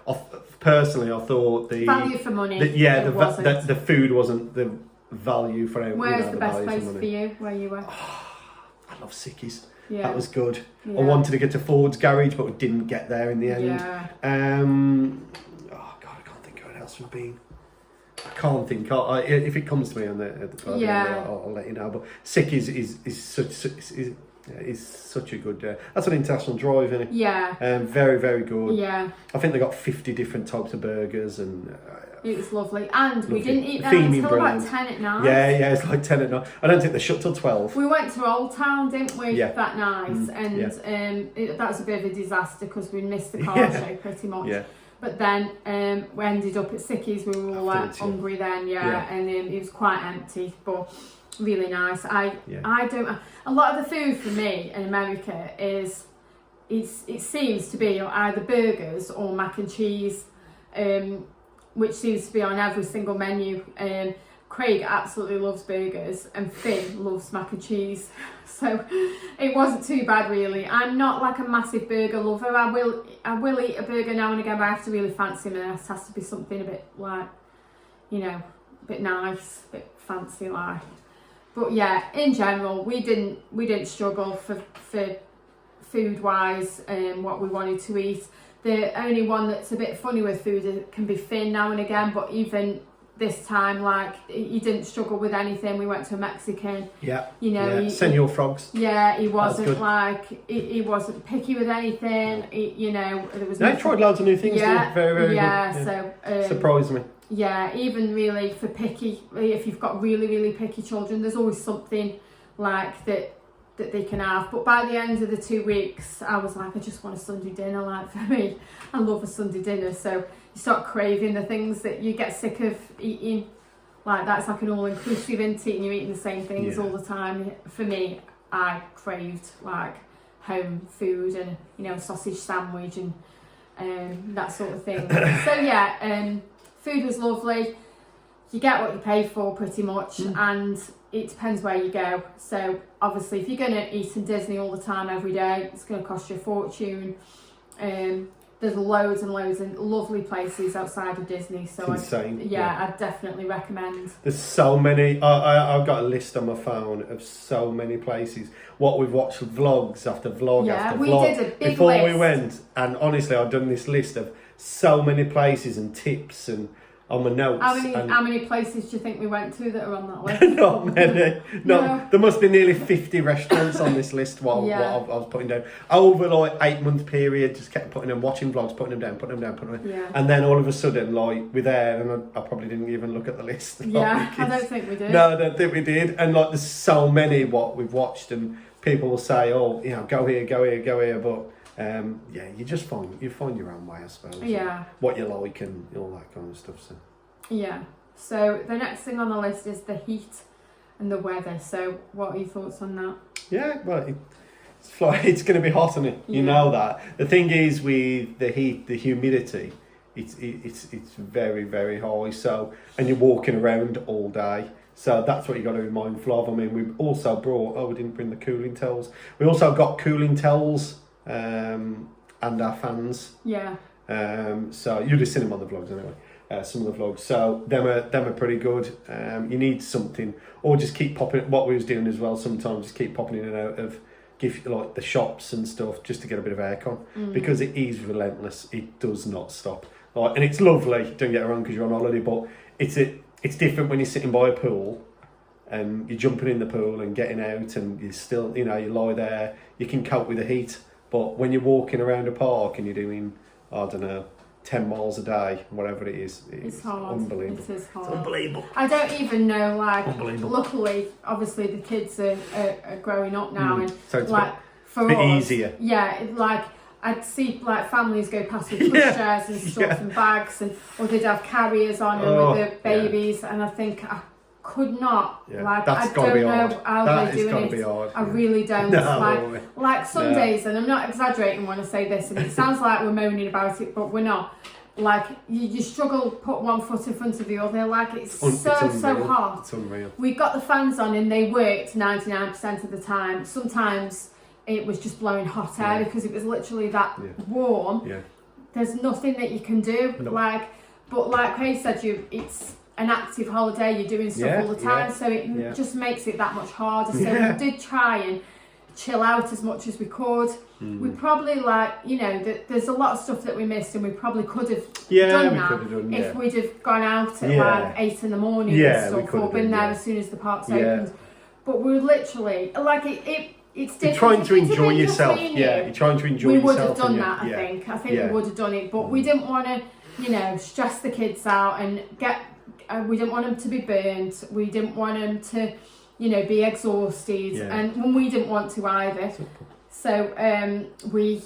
Speaker 3: personally, I thought the
Speaker 2: value for money.
Speaker 3: The food wasn't the value for.
Speaker 2: Where's the best place for you? Where you were?
Speaker 3: I love Sicky's.
Speaker 2: Yeah.
Speaker 3: That was good.
Speaker 2: Yeah.
Speaker 3: I wanted to get to Ford's Garage, but we didn't get there in the end.
Speaker 2: Yeah.
Speaker 3: I can't think of what else we've been. I can't think. If it comes to me at the time, I'll let you know. But Sicky's is such a good. That's an international drive, isn't it?
Speaker 2: Yeah.
Speaker 3: Very, very good.
Speaker 2: Yeah.
Speaker 3: I think they got 50 different types of burgers and.
Speaker 2: It was lovely, and we didn't eat there
Speaker 3: Theming
Speaker 2: until
Speaker 3: brilliant.
Speaker 2: about 10 at night.
Speaker 3: Yeah, it's like 10 at night. I don't think they shut till 12.
Speaker 2: We went to Old Town, didn't we, that night?
Speaker 3: And
Speaker 2: that was a bit of a disaster because we missed the car show pretty much.
Speaker 3: Yeah.
Speaker 2: But then we ended up at Sicky's. We were all hungry then, and it was quite empty. But really nice. I don't. A lot of the food for me in America it seems to be either burgers or mac and cheese, which seems to be on every single menu. Craig absolutely loves burgers and Finn loves mac and cheese, so it wasn't too bad really. I'm not like a massive burger lover. I will eat a burger now and again, but I have to really fancy them, and it has to be something a bit like, you know, a bit nice, a bit fancy like. But yeah, in general, we didn't struggle for food wise and what we wanted to eat. The only one that's a bit funny with food can be Finn now and again, but even this time, like, he didn't struggle with anything. We went to a Mexican. Yeah. You know,
Speaker 3: yeah. Senor Frogs.
Speaker 2: Yeah, he wasn't like he wasn't picky with anything. You know, there was.
Speaker 3: No, he tried loads of new things.
Speaker 2: Yeah,
Speaker 3: very, very
Speaker 2: yeah.
Speaker 3: good.
Speaker 2: Yeah. So
Speaker 3: surprised me.
Speaker 2: Yeah, even really for picky, if you've got really, really picky children, there's always something like that they can have. But by the end of the 2 weeks, I was like, I just want a Sunday dinner. Like, for me, I love a Sunday dinner. So you start craving the things that you get sick of eating. Like, that's like an all-inclusive intake, and you're eating the same things all the time. For me, I craved like home food and, you know, sausage sandwich and that sort of thing. So yeah, food was lovely. You get what you pay for pretty much, and it depends where you go. So obviously, if you're going to eat in Disney all the time every day, it's going to cost you a fortune. There's loads and loads of lovely places outside of Disney. So
Speaker 3: it's insane.
Speaker 2: I'd definitely recommend.
Speaker 3: There's so many. I've got a list on my phone of so many places. What we've watched, vlogs after vlog after vlog.
Speaker 2: We did a big
Speaker 3: before
Speaker 2: list.
Speaker 3: we went, and honestly, I've done this list of so many places and tips and on my notes.
Speaker 2: How many places do you think we went to that are on that list?
Speaker 3: Not many. No, there must be nearly 50 restaurants on this list what I was putting down. Over like 8-month period, just kept putting them, watching vlogs, putting them down.
Speaker 2: Yeah.
Speaker 3: And then all of a sudden, like, we're there, and I probably didn't even look at the list.
Speaker 2: Yeah, I don't think we did.
Speaker 3: No, I don't think we did. And like, there's so many what we've watched, and people will say, oh, you know, go here, but you just find your own way, I suppose.
Speaker 2: Yeah.
Speaker 3: What you like and all that kind of stuff. So.
Speaker 2: Yeah. So the next thing on the list is the heat and the weather. So what are your thoughts on that?
Speaker 3: Yeah, well, it's going to be hot, isn't it? You know that. The thing is with the heat, the humidity, it's very, very high. So, and you're walking around all day. So that's what you got to be mindful of. I mean, we've also brought. We didn't bring the cooling towels. We also got cooling towels. And our fans.
Speaker 2: Yeah.
Speaker 3: So you'd have seen them on the vlogs anyway. Some of the vlogs. So them are pretty good. You need something, or just keep popping. What we was doing as well. Sometimes just keep popping in and out of like the shops and stuff, just to get a bit of aircon, because it is relentless. It does not stop. Like, and it's lovely. Don't get me wrong, because you're on holiday, but it's different when you're sitting by a pool. And you're jumping in the pool and getting out, and you still, you lie there. You can cope with the heat. But when you're walking around a park and you're doing, 10 miles a day, whatever it is, it's hard. Unbelievable.
Speaker 2: It is hard.
Speaker 3: It's unbelievable.
Speaker 2: I don't even know, like, luckily, obviously the kids are growing up now, and
Speaker 3: so it's
Speaker 2: like, for
Speaker 3: a bit
Speaker 2: us,
Speaker 3: easier.
Speaker 2: Yeah, like, I'd see like families go past with pushchairs and stuff and bags, or they'd have carriers on them with the babies, and I think I could not. Like, I don't know how they're doing it. I really don't. Like some days, and I'm not exaggerating when I say this, and it sounds like we're moaning about it, but we're not. Like, you struggle to put one foot in front of the other. Like, it's so hot.
Speaker 3: It's unreal.
Speaker 2: We got the fans on and they worked 99% of the time. Sometimes it was just blowing hot air because it was literally that warm. Yeah. There's nothing that you can do. No. But like Craig said, it's an active holiday, you're doing stuff all the time, so it just makes it that much harder. So we did try and chill out as much as we could. We probably there's a lot of stuff that we missed, and we probably could have done that if we'd have gone out at like 8 in the morning and stuff, or been there as soon as the parks opened. But we literally, like, it's different.
Speaker 3: You're trying to enjoy yourself. You're trying to enjoy yourself.
Speaker 2: We would have done that, I think. I think we would have done it, but we didn't want to, stress the kids out and we didn't want them to be burnt. We didn't want them to, be exhausted, and we didn't want to either. So we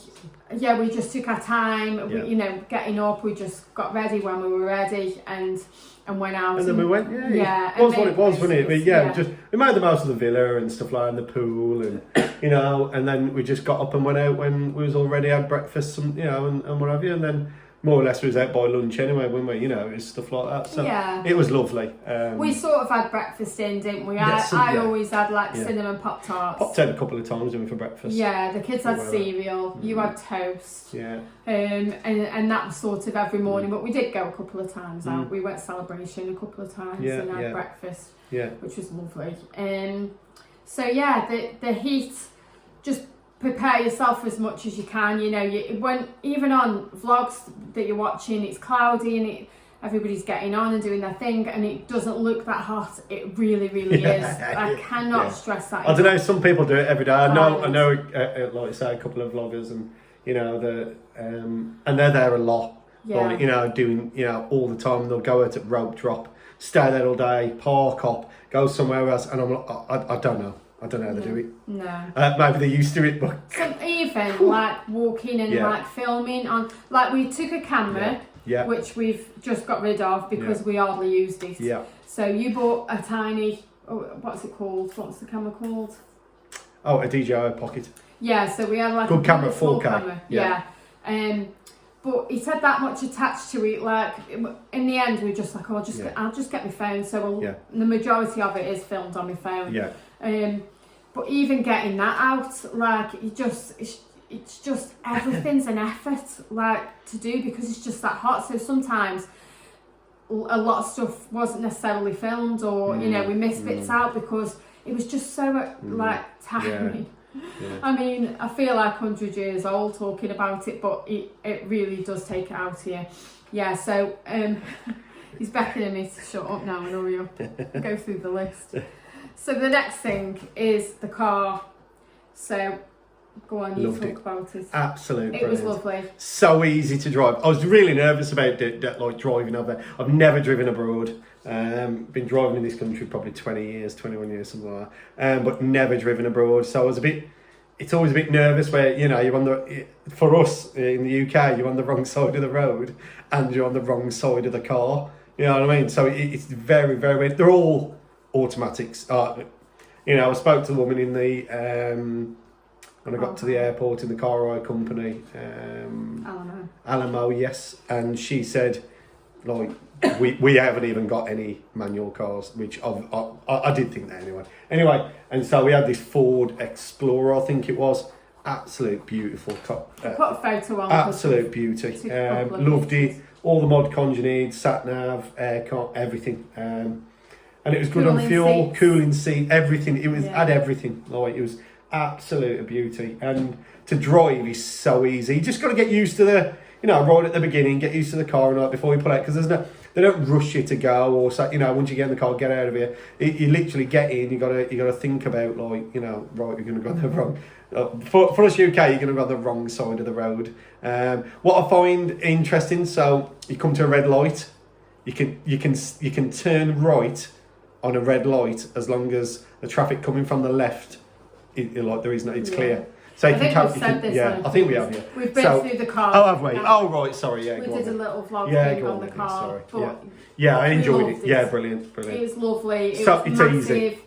Speaker 2: yeah, we just took our time.
Speaker 3: Yeah.
Speaker 2: We, you know, getting up, we just got ready when we were ready and went out.
Speaker 3: And then we went,
Speaker 2: yeah.
Speaker 3: It was what it was, wasn't it? We made the most of the villa and stuff like that, and the pool, and you know, and then we just got up and went out when we was already had breakfast, and you know, and what have you, and then more or less we was out by lunch anyway, when we, you know, it was stuff like that. So it was lovely.
Speaker 2: We sort of had breakfast in, didn't we? I always had like cinnamon Pop Tarts.
Speaker 3: Popped out a couple of times for breakfast.
Speaker 2: Yeah, the kids had cereal. You had toast.
Speaker 3: Yeah.
Speaker 2: And that was sort of every morning, but we did go a couple of times out. We went celebration a couple of times and had breakfast, which was lovely. So yeah, the heat, just prepare yourself as much as you can. You know, when even on vlogs that you're watching, it's cloudy and everybody's getting on and doing their thing, and it doesn't look that hot. It really, really is. I cannot stress that.
Speaker 3: I don't know. Some people do it every day. I know. Like I say, a couple of vloggers, and you know and they're there a lot.
Speaker 2: Yeah.
Speaker 3: Like, you know, doing all the time. They'll go out at rope drop, stay there all day, park up, go somewhere else, and I'm like, I don't know. I don't know how to do it.
Speaker 2: No.
Speaker 3: Maybe they're used to it, but
Speaker 2: even like walking and like filming on, like we took a camera, which we've just got rid of because we hardly used it.
Speaker 3: Yeah.
Speaker 2: So you bought a tiny, what's it called? What's the camera called?
Speaker 3: Oh, a DJI Pocket.
Speaker 2: Yeah. So we had like
Speaker 3: good
Speaker 2: a
Speaker 3: camera,
Speaker 2: 4K.
Speaker 3: Camera.
Speaker 2: Yeah. But it had that much attached to it. Like in the end, we were just like, I'll just get my phone. So the majority of it is filmed on my phone.
Speaker 3: Yeah.
Speaker 2: But even getting that out, like it's just everything's an effort, like to do, because it's just that hot. So sometimes a lot of stuff wasn't necessarily filmed, or you know, we missed bits out because it was just so like tiring. Yeah. I mean, I feel like 100 years old talking about it, but it really does take it out here. Yeah, so he's beckoning me to shut up now and hurry up, go through the list. So the next thing is the car. So go on, you talk about it.
Speaker 3: Absolutely.
Speaker 2: It was lovely.
Speaker 3: So easy to drive. I was really nervous about like driving over there. I've never driven abroad. Been driving in this country probably 20 years, 21 years, something like that. But never driven abroad. So I was it's always a bit nervous where, you know, for us in the UK, you're on the wrong side of the road and you're on the wrong side of the car. You know what I mean? So it's very, very, they're all automatics. You know, I spoke to the woman in the when I got to the airport in the car hire company, Alamo, yes, and she said, like, we haven't even got any manual cars, which I did think that anyway, and so we had this Ford Explorer, I think it was, absolute beautiful car.
Speaker 2: Put a photo on.
Speaker 3: Absolute beauty. Loved it. All the mod cons you need, sat nav, aircon, everything. And it was good on fuel, seats. Cooling seat, everything. It was had everything. Like, it was absolute beauty. And to drive is so easy. You just got to get used to right at the beginning, get used to the car and all that before you pull out, because they don't rush you to go, or so, once you get in the car, get out of here. You literally get in. You gotta think about, like, right, you're gonna go the wrong. For us UK, you're gonna go the wrong side of the road. What I find interesting, so you come to a red light, you can turn right on a red light as long as the traffic coming from the left, it's clear. So
Speaker 2: I think we've said this.
Speaker 3: I think we have. Yeah,
Speaker 2: we've been through the car.
Speaker 3: Oh, have we? Oh, right. Sorry. Yeah.
Speaker 2: We did a little vlog on the car.
Speaker 3: Sorry. Yeah, I enjoyed it. Yeah, brilliant.
Speaker 2: It was lovely. It
Speaker 3: was
Speaker 2: massive.
Speaker 3: Easy.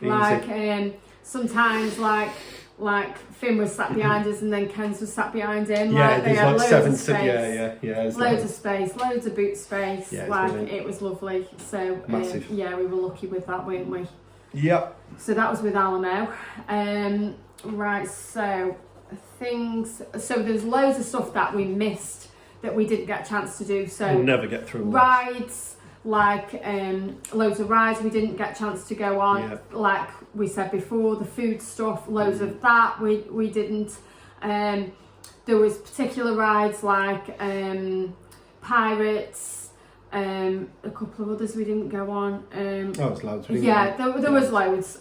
Speaker 2: Like sometimes like Finn was sat behind us and then Ken's was sat behind him.
Speaker 3: Yeah,
Speaker 2: like, they had loads of space.
Speaker 3: Yeah.
Speaker 2: Loads of space, loads of boot space.
Speaker 3: Yeah,
Speaker 2: it was lovely. So
Speaker 3: massive.
Speaker 2: We were lucky with that, weren't we?
Speaker 3: Yep.
Speaker 2: So that was with Alamo. Right, so there's loads of stuff that we missed that we didn't get a chance to do. So
Speaker 3: we'll never get through
Speaker 2: rides, like loads of rides we didn't get a chance to go on.
Speaker 3: Yep.
Speaker 2: Like we said before, the food stuff, loads of that we didn't. There was particular rides like Pirates, a couple of others we didn't go on.
Speaker 3: There's loads.
Speaker 2: There was loads.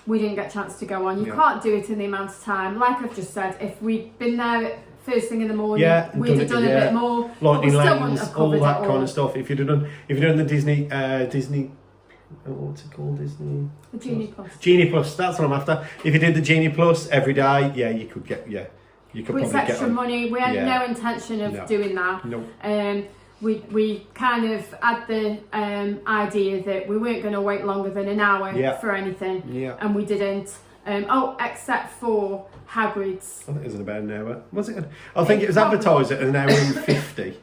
Speaker 2: We didn't get a chance to go on. You can't do it in the amount of time. Like I've just said, if we'd been there first thing in the morning, we'd have done a bit more.
Speaker 3: Lightning lanes, all that kind of stuff. If you'd done the Disney, what's it called? Disney?
Speaker 2: The Genie Plus.
Speaker 3: Genie Plus, that's what I'm after. If you did the Genie Plus every day, you could get, you could
Speaker 2: It's
Speaker 3: probably
Speaker 2: extra
Speaker 3: get
Speaker 2: money. We had no intention of doing that.
Speaker 3: No.
Speaker 2: We kind of had the idea that we weren't going to wait longer than an hour for anything, and we didn't. Except for Hagrid's.
Speaker 3: I think it was in about an hour. Was it? I think it was advertised at an hour and 50,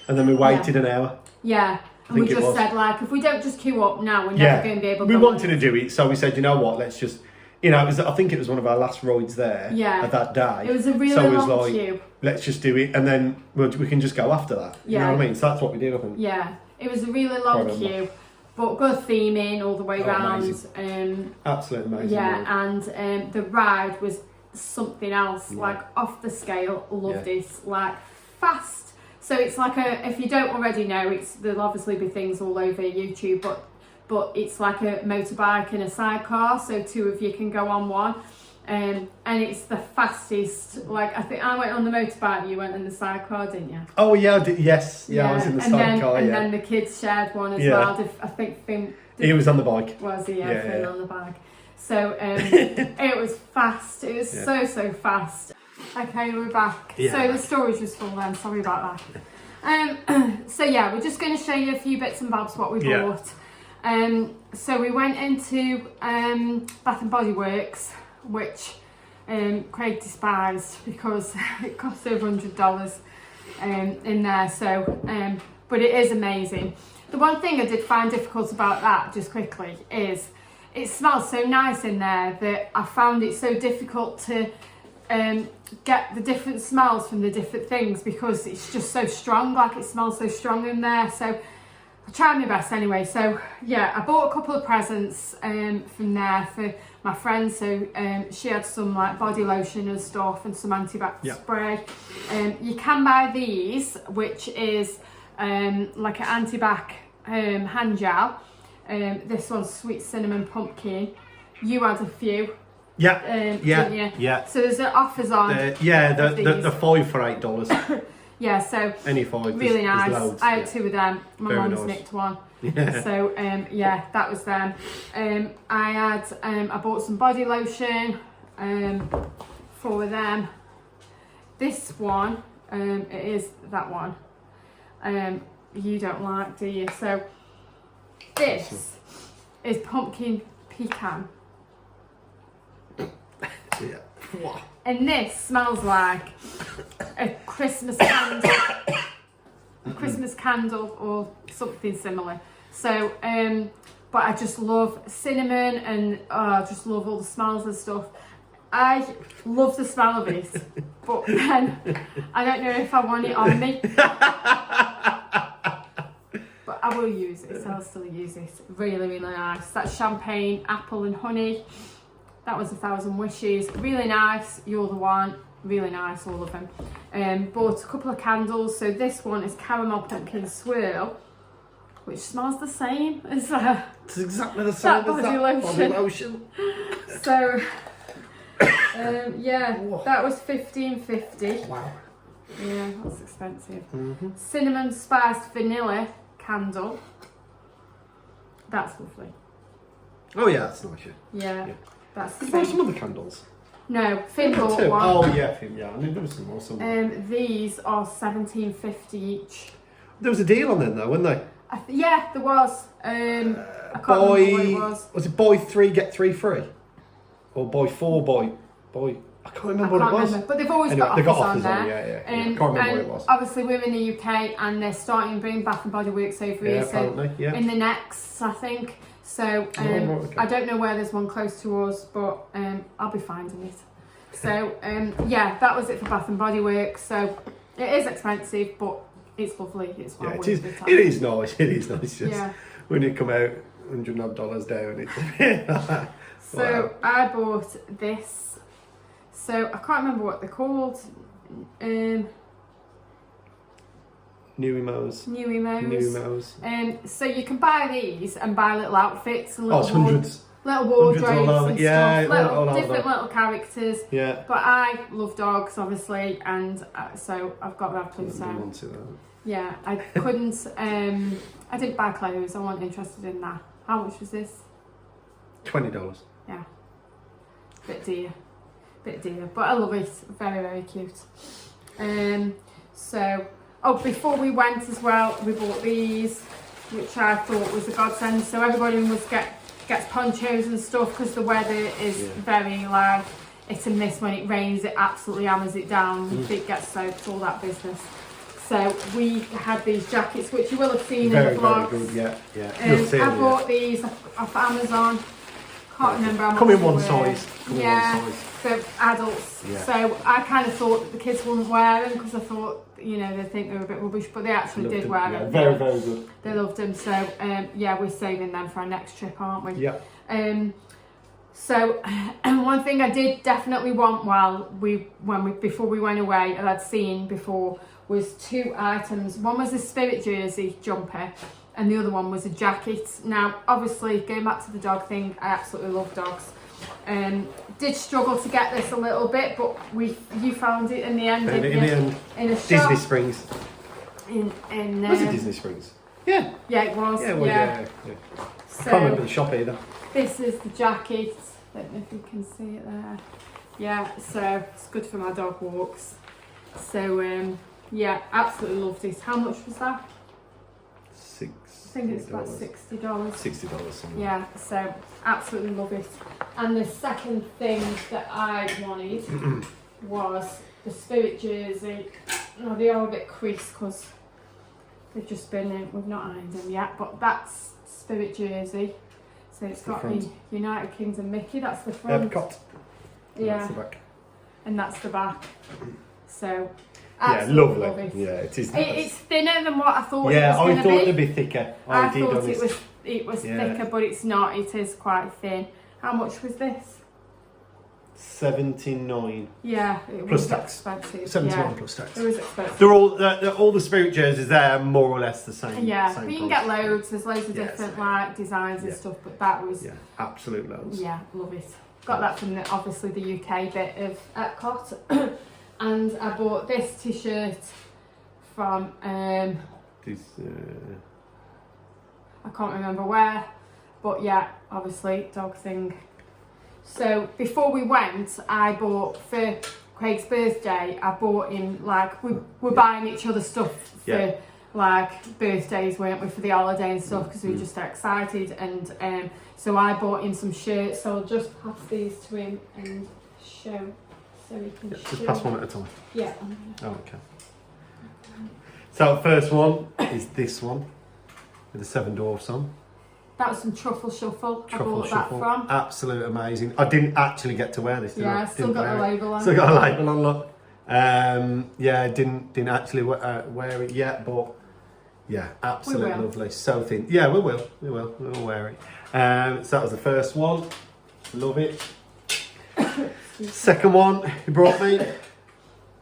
Speaker 3: and then we waited an hour.
Speaker 2: Yeah. And we just said, like, if we don't just queue up now, we're never going to be able to.
Speaker 3: We wanted to do it, so we said, you know what, let's just, I think it was one of our last rides there at that day.
Speaker 2: It was a really long queue.
Speaker 3: Let's just do it, and then we can just go after that. You know what I mean? So that's what we did, I think. Yeah,
Speaker 2: it was a really long queue, but good theming all the way around.
Speaker 3: Absolutely amazing.
Speaker 2: Yeah, and the ride was something else, like off the scale. Loved it, like fast. So it's like if you don't already know, there'll obviously be things all over YouTube, but it's like a motorbike and a sidecar, so two of you can go on one, and it's the fastest. Like, I think I went on the motorbike, you went in the sidecar, didn't you?
Speaker 3: Oh yeah, I did, yes, I was in the sidecar.
Speaker 2: And then the kids shared one as well. I think Finn.
Speaker 3: He was on the bike.
Speaker 2: Was he? Yeah, Finn on the bike. So it was fast. It was so fast. Okay, we're back.
Speaker 3: Yeah.
Speaker 2: So the storage was full then, sorry about that. So yeah, we're just going to show you a few bits and bobs what we bought. So we went into Bath and Body Works, which Craig despised because it costs over $100 in there. So, but it is amazing. The one thing I did find difficult about that, just quickly, is it smells so nice in there that I found it so difficult to get the different smells from the different things because it's just so strong, like it smells so strong in there. So I tried my best anyway. So yeah, I bought a couple of presents from there for my friend. So she had some like body lotion and stuff and some anti-bac spray. You can buy these, which is like an anti-bac hand gel. This one's sweet cinnamon pumpkin. You had a few. Didn't you? So there's offers on.
Speaker 3: The 5 for $8.
Speaker 2: Yeah, so
Speaker 3: any 5.
Speaker 2: Really nice.
Speaker 3: Loads,
Speaker 2: I had 2 of them. My mum's nicked one.
Speaker 3: Yeah.
Speaker 2: So that was them. I bought some body lotion for them. This one, it is that one. You don't like, do you? So this is pumpkin pecan.
Speaker 3: Yeah.
Speaker 2: And this smells like a Christmas candle, or something similar. So, but I just love cinnamon and I just love all the smells and stuff. I love the smell of it, but then I don't know if I want it on me. But I will use it, so I'll still use it. Really, really nice. That's champagne, apple and honey. That was 1,000 Wishes. Really nice. You're the one. Really nice, all of them. Bought a couple of candles. So this one is caramel pumpkin swirl, which smells the same as
Speaker 3: it's exactly the same as that body lotion.
Speaker 2: So that was $15.50.
Speaker 3: Wow.
Speaker 2: Yeah, that's expensive. Cinnamon spiced vanilla candle. That's lovely.
Speaker 3: Oh yeah, that's nice.
Speaker 2: Yeah. That's
Speaker 3: Did you buy some other candles?
Speaker 2: No, Finn bought one.
Speaker 3: Oh yeah, Finn. Yeah, I knew there was some more somewhere.
Speaker 2: These are $17.50 each.
Speaker 3: There was a deal on them though, wasn't there?
Speaker 2: Yeah, there was. I can't remember what it was.
Speaker 3: Was it buy 3 get 3 free, or buy 4 buy? I can't remember what it was.
Speaker 2: But they've always got offers on there.
Speaker 3: Yeah. I can't remember what it was.
Speaker 2: Obviously, we're in the UK, and they're starting to bring Bath and Body Works over here.
Speaker 3: Apparently,
Speaker 2: so in the next, I think. So I don't know where there's one close to us, but I'll be finding it. So that was it for Bath and Body Works. So it is expensive, but it's lovely. It's well worth the time.
Speaker 3: It is nice. It is nice. Just when you come out $100 down, it's.
Speaker 2: So I bought this. So I can't remember what they're called.
Speaker 3: New emos.
Speaker 2: So you can buy these and buy little outfits and little
Speaker 3: hundreds.
Speaker 2: Little wardrobes and stuff,
Speaker 3: different
Speaker 2: little characters.
Speaker 3: Yeah.
Speaker 2: But I love dogs, obviously, and so I've got to have Pluto. Yeah, I couldn't. I didn't buy clothes. I wasn't interested in that. How much was this?
Speaker 3: $20.
Speaker 2: Yeah. Bit bit dear, but I love it. Very, very cute. Before we went as well, we bought these, which I thought was a godsend. So everybody gets ponchos and stuff because the weather is very like it's a miss when it rains. It absolutely hammers it down. It gets soaked, all that business. So we had these jackets, which you will have seen in the vlogs.
Speaker 3: Very good, yeah.
Speaker 2: I bought these off Amazon. Can't remember how much.
Speaker 3: Come in one size.
Speaker 2: For adults. Yeah. So I kind of thought that the kids wouldn't wear them because I thought, they'd think they were a bit rubbish, but they actually did wear them.
Speaker 3: Very, very good.
Speaker 2: They loved them. So we're saving them for our next trip, aren't we?
Speaker 3: Yeah.
Speaker 2: So one thing I did definitely want before we went away, and I'd seen before, was 2 items. One was a Spirit jersey jumper, and the other one was a jacket. Now, obviously, going back to the dog thing, I absolutely love dogs. Did struggle to get this a little bit, but you found it in the end.
Speaker 3: In the end,
Speaker 2: in a shop.
Speaker 3: Disney Springs. Was it Disney Springs? Yeah.
Speaker 2: Yeah, it was.
Speaker 3: Yeah.
Speaker 2: So,
Speaker 3: I can't remember the shop either.
Speaker 2: This is the jacket. I don't know if you can see it there. Yeah, so it's good for my dog walks. So absolutely loved it. How much was that? I think it's about $60.
Speaker 3: $60 something.
Speaker 2: Yeah, so absolutely love it. And the second thing that I wanted was the Spirit jersey. No, they are a bit creased because they've just been in. We've not ironed them yet, but that's Spirit jersey. So it's got the United Kingdom Mickey. That's the front.
Speaker 3: Epcot.
Speaker 2: Yeah.
Speaker 3: That's the back.
Speaker 2: And that's the back. So.
Speaker 3: Lovely.
Speaker 2: Love it.
Speaker 3: Yeah, it is. Nice.
Speaker 2: It's thinner than what I thought.
Speaker 3: Yeah,
Speaker 2: it was
Speaker 3: I thought it'd be thicker.
Speaker 2: I thought it was thicker, but it's not. It is quite thin. How much was this?
Speaker 3: $79.
Speaker 2: Yeah, it
Speaker 3: plus
Speaker 2: was
Speaker 3: tax.
Speaker 2: expensive.
Speaker 3: $71 plus tax.
Speaker 2: It was expensive.
Speaker 3: They're all the Spirit jerseys. They're more or less the same.
Speaker 2: Yeah,
Speaker 3: same
Speaker 2: but you can
Speaker 3: price.
Speaker 2: get loads. There's loads of different designs and stuff. But that was
Speaker 3: absolute loads.
Speaker 2: Yeah, love it. Got that from obviously the UK bit of Epcot. And I bought this t-shirt from I can't remember where, but yeah, obviously dog thing. So before we went, I bought for Craig's birthday. I bought him we're buying each other stuff for birthdays, weren't we, for the holiday and stuff because we were just excited. And so I bought him some shirts. So I'll just pass these to him and show. So we can
Speaker 3: just pass one at a time.
Speaker 2: Yeah.
Speaker 3: Oh, okay. So first one is this one with the 7 Dwarfs on.
Speaker 2: That was some Truffle Shuffle. I bought
Speaker 3: Shuffle.
Speaker 2: that from.
Speaker 3: Absolute amazing. I didn't actually get to wear this. Did I?
Speaker 2: I still got the label on.
Speaker 3: Still got a label on. Look. Didn't actually wear it yet, but yeah, absolutely lovely. So thin. Yeah, we will. We'll wear it. So that was the first one. Love it. Second one he brought me.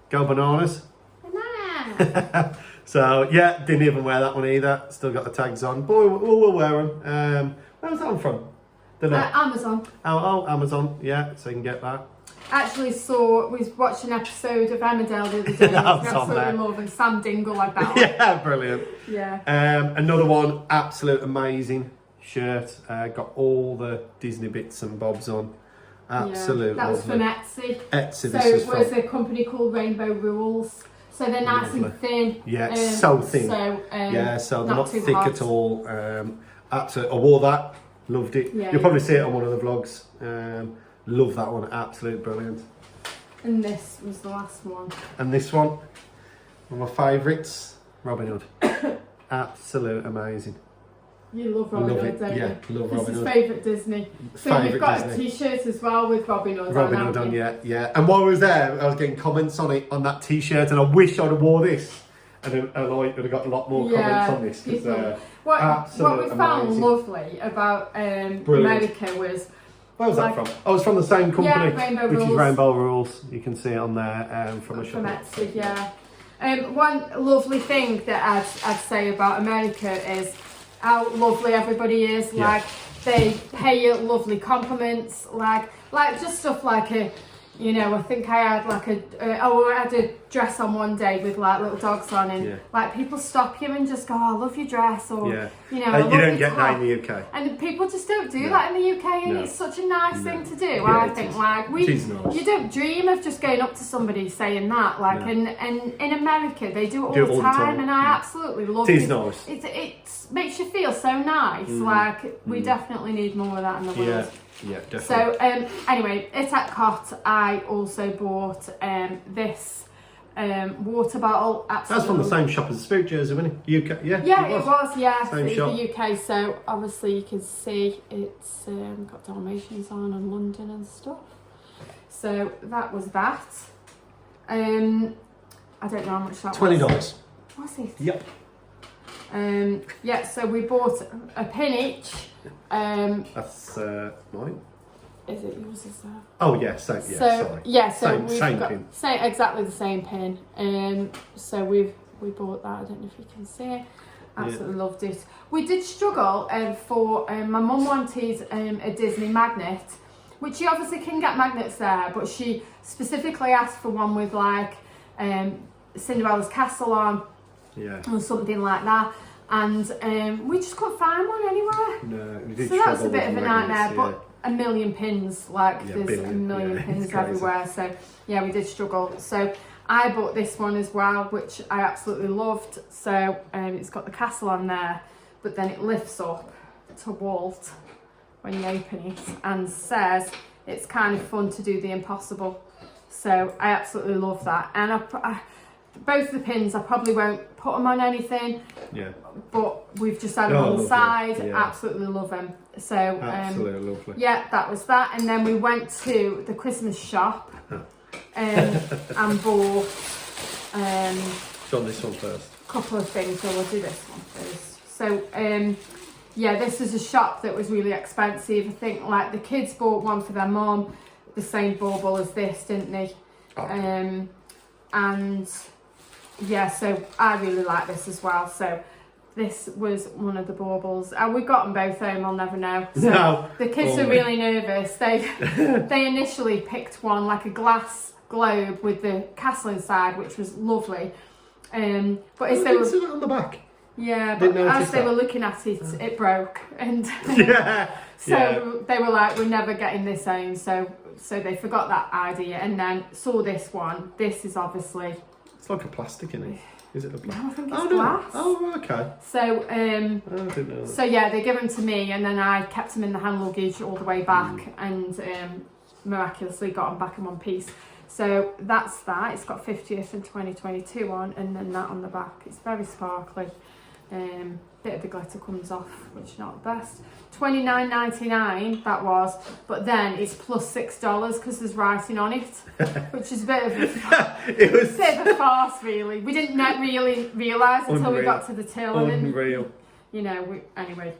Speaker 3: Go bananas.
Speaker 2: Banana.
Speaker 3: So yeah, didn't even wear that one either. Still got the tags on, but we'll wear them. Where was that one from?
Speaker 2: Amazon.
Speaker 3: Oh, Amazon. Yeah, so you can get that.
Speaker 2: Actually we watched an episode of Emmerdale the other day. Absolutely love, and Sam Dingle like that one.
Speaker 3: Yeah, brilliant.
Speaker 2: Yeah.
Speaker 3: Another one, absolute amazing shirt. Got all the Disney bits and bobs on. Absolutely.
Speaker 2: That was from Etsy.
Speaker 3: Etsy.
Speaker 2: So it was a company called Rainbow Rules. So they're nice and thin.
Speaker 3: Yeah, so thin. So they're not thick at all. Absolutely. I wore that. Loved it.
Speaker 2: Yeah,
Speaker 3: You'll probably see it on one of the vlogs. Love that one. Absolute brilliant.
Speaker 2: And this was the last one.
Speaker 3: And this one, one of my favourites, Robin Hood. Absolute amazing.
Speaker 2: You love Robin Hood, don't you?
Speaker 3: Yeah, love Robin Hood.
Speaker 2: It's his favourite Disney. So you've got a t-shirt as well with Robin Hood on,
Speaker 3: yeah. And while I was there, I was getting comments on it, on that t-shirt, and I wish I'd have wore this. And I would have got a lot more comments on this.
Speaker 2: What we found lovely about America was...
Speaker 3: Where was that from? Oh, it's from the same company,
Speaker 2: which
Speaker 3: is Rainbow Rules. You can see it on there from a shop.
Speaker 2: From Etsy, yeah. One lovely thing that I'd say about America is how lovely everybody is. Like they pay you lovely compliments, like just stuff like You know, I think I had like I had a dress on one day with like little dogs on, and like people stop you and just go, "Oh, I love your dress," or you know,
Speaker 3: you don't get that in the UK.
Speaker 2: And people just don't do that in the UK, and it's such a nice thing to do. I think like you don't dream of just going up to somebody saying that. Like, and in America they do it all the time, and I absolutely love it.
Speaker 3: Nice.
Speaker 2: It makes you feel so nice. Like we definitely need more of that in the world.
Speaker 3: Yeah, definitely.
Speaker 2: So anyway, at Epcot, I also bought this water bottle. Absolutely.
Speaker 3: That's from the same shop as the Spirit Jersey, wasn't it? UK,
Speaker 2: yeah, it was. Yeah,
Speaker 3: same
Speaker 2: it's
Speaker 3: shop.
Speaker 2: the UK. So obviously you can see it's got Dalmatians on and London and stuff. So that was that. I don't know how much that
Speaker 3: $20.
Speaker 2: was. Was it?
Speaker 3: Yep.
Speaker 2: Yeah. So we bought a pin each.
Speaker 3: That's mine.
Speaker 2: Is it yours? Is that?
Speaker 3: Oh yeah, same. Yeah,
Speaker 2: So
Speaker 3: sorry.
Speaker 2: yeah, so
Speaker 3: Same-
Speaker 2: we've
Speaker 3: same
Speaker 2: got
Speaker 3: pin.
Speaker 2: exactly the same pin. So we bought that. I don't know if you can see it. Absolutely loved it. We did struggle for my mum wanted a Disney magnet, which you obviously can get magnets there, but she specifically asked for one with like Cinderella's castle on, or something like that. And we just couldn't find one anywhere.
Speaker 3: No, we did
Speaker 2: so that was a
Speaker 3: struggle
Speaker 2: bit of
Speaker 3: with
Speaker 2: a
Speaker 3: magnets,
Speaker 2: nightmare. But a million pins, like there's a million pins
Speaker 3: it's crazy.
Speaker 2: everywhere. So yeah, we did struggle. So I bought this one as well, which I absolutely loved. So it's got the castle on there, but then it lifts up to Walt when you open it, and says it's kind of fun to do the impossible. So I absolutely love that. And I both the pins, I probably won't put them on anything.
Speaker 3: Yeah.
Speaker 2: But we've just had them on the
Speaker 3: lovely.
Speaker 2: side.
Speaker 3: Yeah.
Speaker 2: Absolutely love them. So
Speaker 3: Absolutely lovely.
Speaker 2: yeah, that was that. And then we went to the Christmas shop and bought
Speaker 3: Done this one first.
Speaker 2: a couple of things. So we'll do this one first. So yeah, this is a shop that was really expensive. I think like the kids bought one for their mum, the same bauble as this, didn't they?
Speaker 3: Okay.
Speaker 2: And yeah, so I really like this as well. So this was one of the baubles. We got them both home, I'll never know. So
Speaker 3: No.
Speaker 2: the kids were really nervous. They initially picked one, like a glass globe with the castle inside, which was lovely. But as they were
Speaker 3: see that on the back.
Speaker 2: yeah, but as they were looking at it, it broke, and so they were like, "We're never getting this home." So they forgot that idea, and then saw this one. This is obviously
Speaker 3: it's like a plastic, isn't it? Is it a plastic?
Speaker 2: No, I think it's glass.
Speaker 3: Oh, okay.
Speaker 2: So
Speaker 3: I didn't know that.
Speaker 2: so yeah, they give them to me, and then I kept them in the hand luggage all the way back, and miraculously got them back in one piece. So that's that. It's got 50th and 2022 on, and then that on the back. It's very sparkly. Bit of the glitter comes off, which is not the best. $29.99 that was, but then it's plus $6 because there's writing on it, which is a bit of a farce, really. We didn't really realise until we got to the till.
Speaker 3: Unreal.
Speaker 2: And, you know, anyway,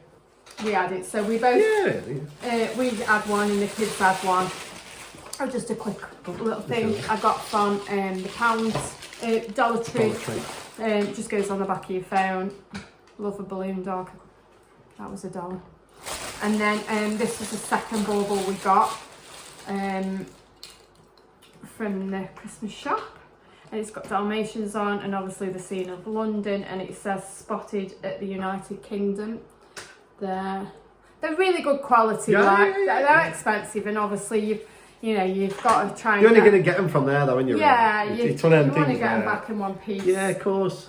Speaker 2: we had it. So we both we had one and the kids had one. Oh, just a quick little thing I got from the Dollar Tree. Just goes on the back of your phone. Love a balloon dog. That was $1. And then this is the second bauble we got from the Christmas shop. And it's got Dalmatians on, and obviously the scene of London, and it says spotted at the United Kingdom. They're really good quality. They're expensive, and obviously you've got to try and
Speaker 3: you're only going to get them from there though, when you're
Speaker 2: it's one of them things. You want to get them back in one piece.
Speaker 3: Yeah, of course.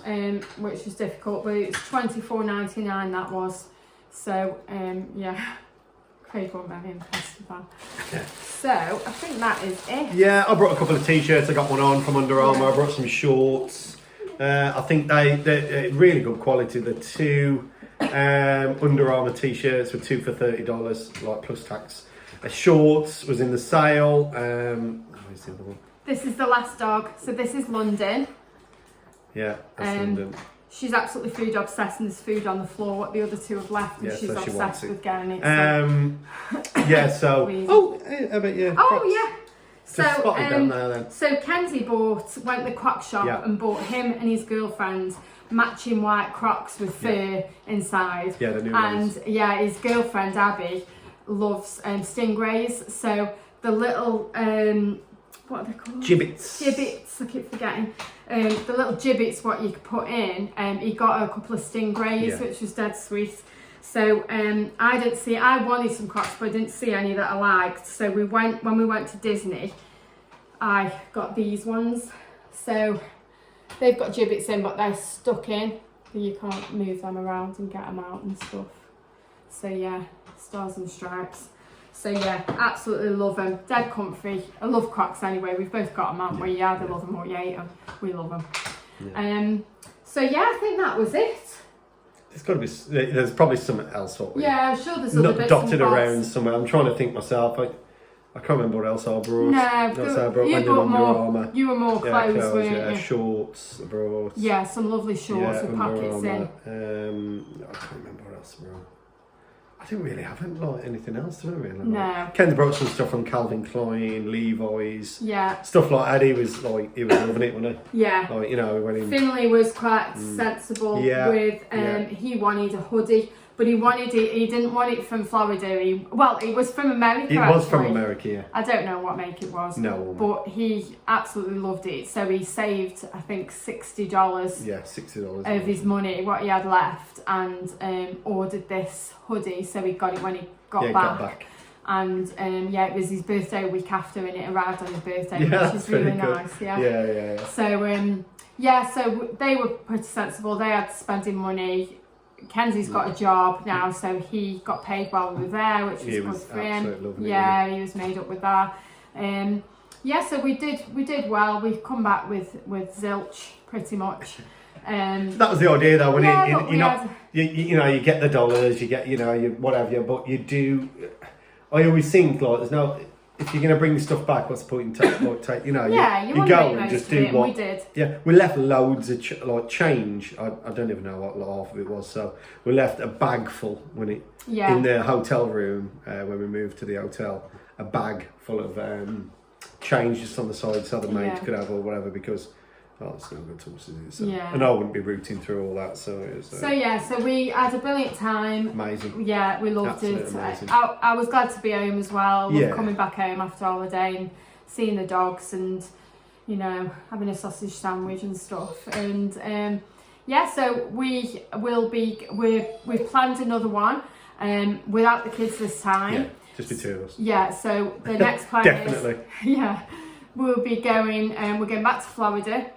Speaker 2: Which is difficult, but it's $24.99 that was. So yeah, Craig won't be impressed with that.
Speaker 3: Yeah.
Speaker 2: So I think that is it.
Speaker 3: Yeah, I brought a couple of t-shirts. I got one on from Under Armour. I brought some shorts. I think they're really good quality. The two Under Armour t-shirts were 2 for $30, like plus tax. Shorts was in the sale. Where's the other one?
Speaker 2: This is the last dog. So this is London.
Speaker 3: Yeah, that's London.
Speaker 2: She's absolutely food obsessed, and there's food on the floor. What the other two have left, and she's obsessed with getting it.
Speaker 3: Yeah. So. I bet yeah.
Speaker 2: Oh yeah. So
Speaker 3: down there, then.
Speaker 2: So Kenzie went to the Croc shop and bought him and his girlfriend matching white Crocs with fur inside.
Speaker 3: Yeah, the new
Speaker 2: ones.
Speaker 3: ones.
Speaker 2: And yeah, his girlfriend Abby loves stingrays. So the little what are they called?
Speaker 3: Gibbets.
Speaker 2: Gibbets, I keep forgetting. The little gibbets what you could put in. He got a couple of stingrays, which was dead sweet. So I wanted some crocs, but I didn't see any that I liked. So when we went to Disney, I got these ones. So they've got gibbets in, but they're stuck in. So you can't move them around and get them out and stuff. So yeah, stars and stripes. So yeah, absolutely love them. Dead comfy. I love Crocs anyway. We've both got them, haven't we? You either love them or you hate them. We love them. Yeah. So yeah, I think that was it.
Speaker 3: There's got to be. There's probably something else.
Speaker 2: Yeah, I'm sure there's other bits
Speaker 3: dotted
Speaker 2: and bobs
Speaker 3: around somewhere. I'm trying to think myself. I can't remember what else I brought.
Speaker 2: No, you were more clothes, weren't you?
Speaker 3: Shorts, I brought.
Speaker 2: Yeah, some lovely shorts with pockets in.
Speaker 3: I can't remember what else I brought. I didn't really have anything else, did I really?
Speaker 2: No.
Speaker 3: Ken brought some stuff from Calvin Klein, Levi's.
Speaker 2: Yeah.
Speaker 3: Stuff like that. He was loving it, wasn't he?
Speaker 2: Yeah.
Speaker 3: Like, you know, when he...
Speaker 2: Finley was quite sensible with, he wanted a hoodie, but he didn't want it from Florida. It was from America.
Speaker 3: It was from America, yeah.
Speaker 2: I don't know what make it was.
Speaker 3: No.
Speaker 2: But he absolutely loved it. So he saved, I think, $60.
Speaker 3: Yeah, $60.
Speaker 2: Of his money, what he had left, and ordered this hoodie. So he got it when he got back. And it was his birthday a week after, and it arrived on his birthday, which is really nice. Yeah. So so they were pretty sensible. They had spending money. Kenzie's got a job now, so he got paid while we were there, which was good for him. Yeah, he was made up with that. So we did well. We've come back with zilch pretty much.
Speaker 3: That was the idea though. When you get the dollars, you get you whatever, but you do. I always think like there's no. If you're going to bring stuff back, what's the point in take you go and just do what. We did. Yeah, we left loads of change. I don't even know what half of it was. So we left a bag full in the hotel room when we moved to the hotel. A bag full of change just on the side, so the maid could have or whatever because. Oh, it's no good to us, is it? So, and I wouldn't be rooting through all that, so it was... So we had a brilliant time. Amazing. Yeah, we loved it. I was glad to be home as well. We were coming back home after holiday and seeing the dogs and, having a sausage sandwich and stuff. And, so we've planned another one without the kids this time. Yeah, just the two of us.
Speaker 2: Yeah, so the next plan
Speaker 3: Definitely.
Speaker 2: Yeah. We'll be going, we're going back to Florida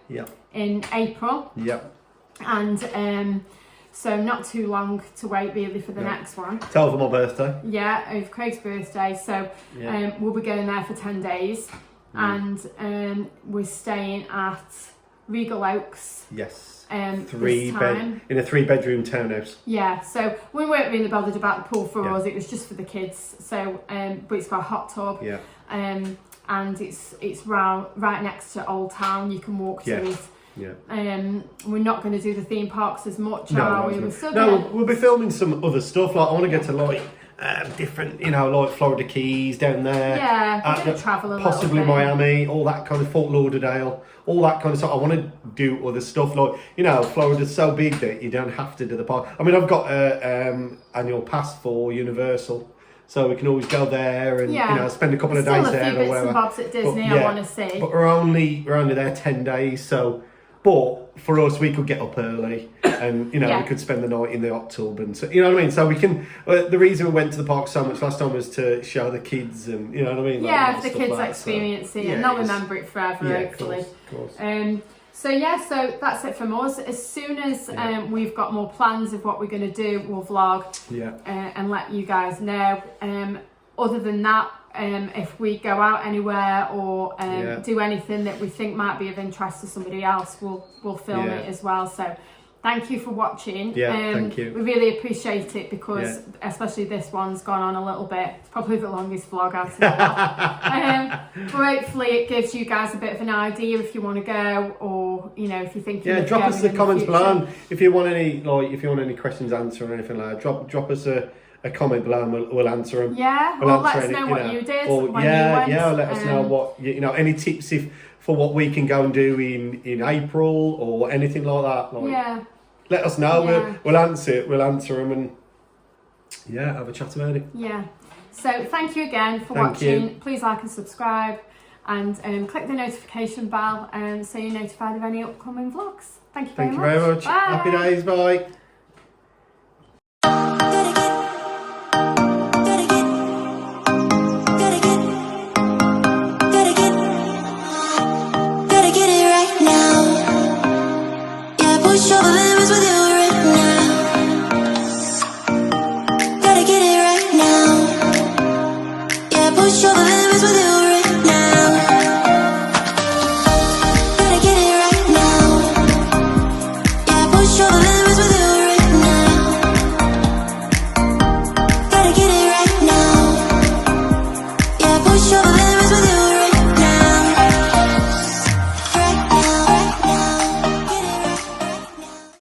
Speaker 2: in April.
Speaker 3: Yep.
Speaker 2: And so not too long to wait really for the next one.
Speaker 3: 12th of my birthday.
Speaker 2: Yeah, over Craig's birthday. So we'll be going there for 10 days. And we're staying at Regal Oaks.
Speaker 3: Yes.
Speaker 2: In a
Speaker 3: 3-bedroom townhouse.
Speaker 2: Yeah, so we weren't really bothered about the pool for us. It was just for the kids. So, but it's got a hot tub. Yeah. And it's right next to Old Town. You can walk to it. Yeah. We're not going to do the theme parks as much, are we?
Speaker 3: We'll be filming some other stuff. Like I want to go to different, like Florida Keys down there.
Speaker 2: Yeah, we're going to travel a little
Speaker 3: possibly
Speaker 2: bit.
Speaker 3: Miami, all that kind of Fort Lauderdale, all that kind of stuff. I want to do other stuff. Florida's so big that you don't have to do the park. I mean, I've got an annual pass for Universal. So we can always go there and spend a couple of days there or whatever.
Speaker 2: Still a few bits and bobs at Disney I want to see.
Speaker 3: But we're only there 10 days. So, but for us, we could get up early and we could spend the night in the hot tub and so you know what I mean. So we can. The reason we went to the park so much last time was to show the kids and you know what I mean.
Speaker 2: For the kids experience it and they'll remember it forever. Hopefully.
Speaker 3: Of course.
Speaker 2: So that's it from us. As soon as we've got more plans of what we're going to do, we'll vlog and let you guys know. Other than that, if we go out anywhere or do anything that we think might be of interest to somebody else, we'll film it as well. So thank you for watching.
Speaker 3: Thank you.
Speaker 2: We really appreciate it because especially this one's gone on a little bit. It's probably the longest vlog out of the lot. But hopefully it gives you guys a bit of an idea if you want to go or if you think
Speaker 3: drop us the comments below if you want any questions answered or anything like that. Drop us a comment below and we'll answer them.
Speaker 2: Let us know what you did when you went.
Speaker 3: Let us know what any tips for what we can go and do in April or anything like that. Let us know. We'll answer them and have a chat about it.
Speaker 2: So thank you again for watching. Please like and subscribe and click the notification bell so you're notified of any upcoming vlogs. Thank you
Speaker 3: Thank you very much.
Speaker 2: Bye.
Speaker 3: Happy days. Bye.
Speaker 1: Show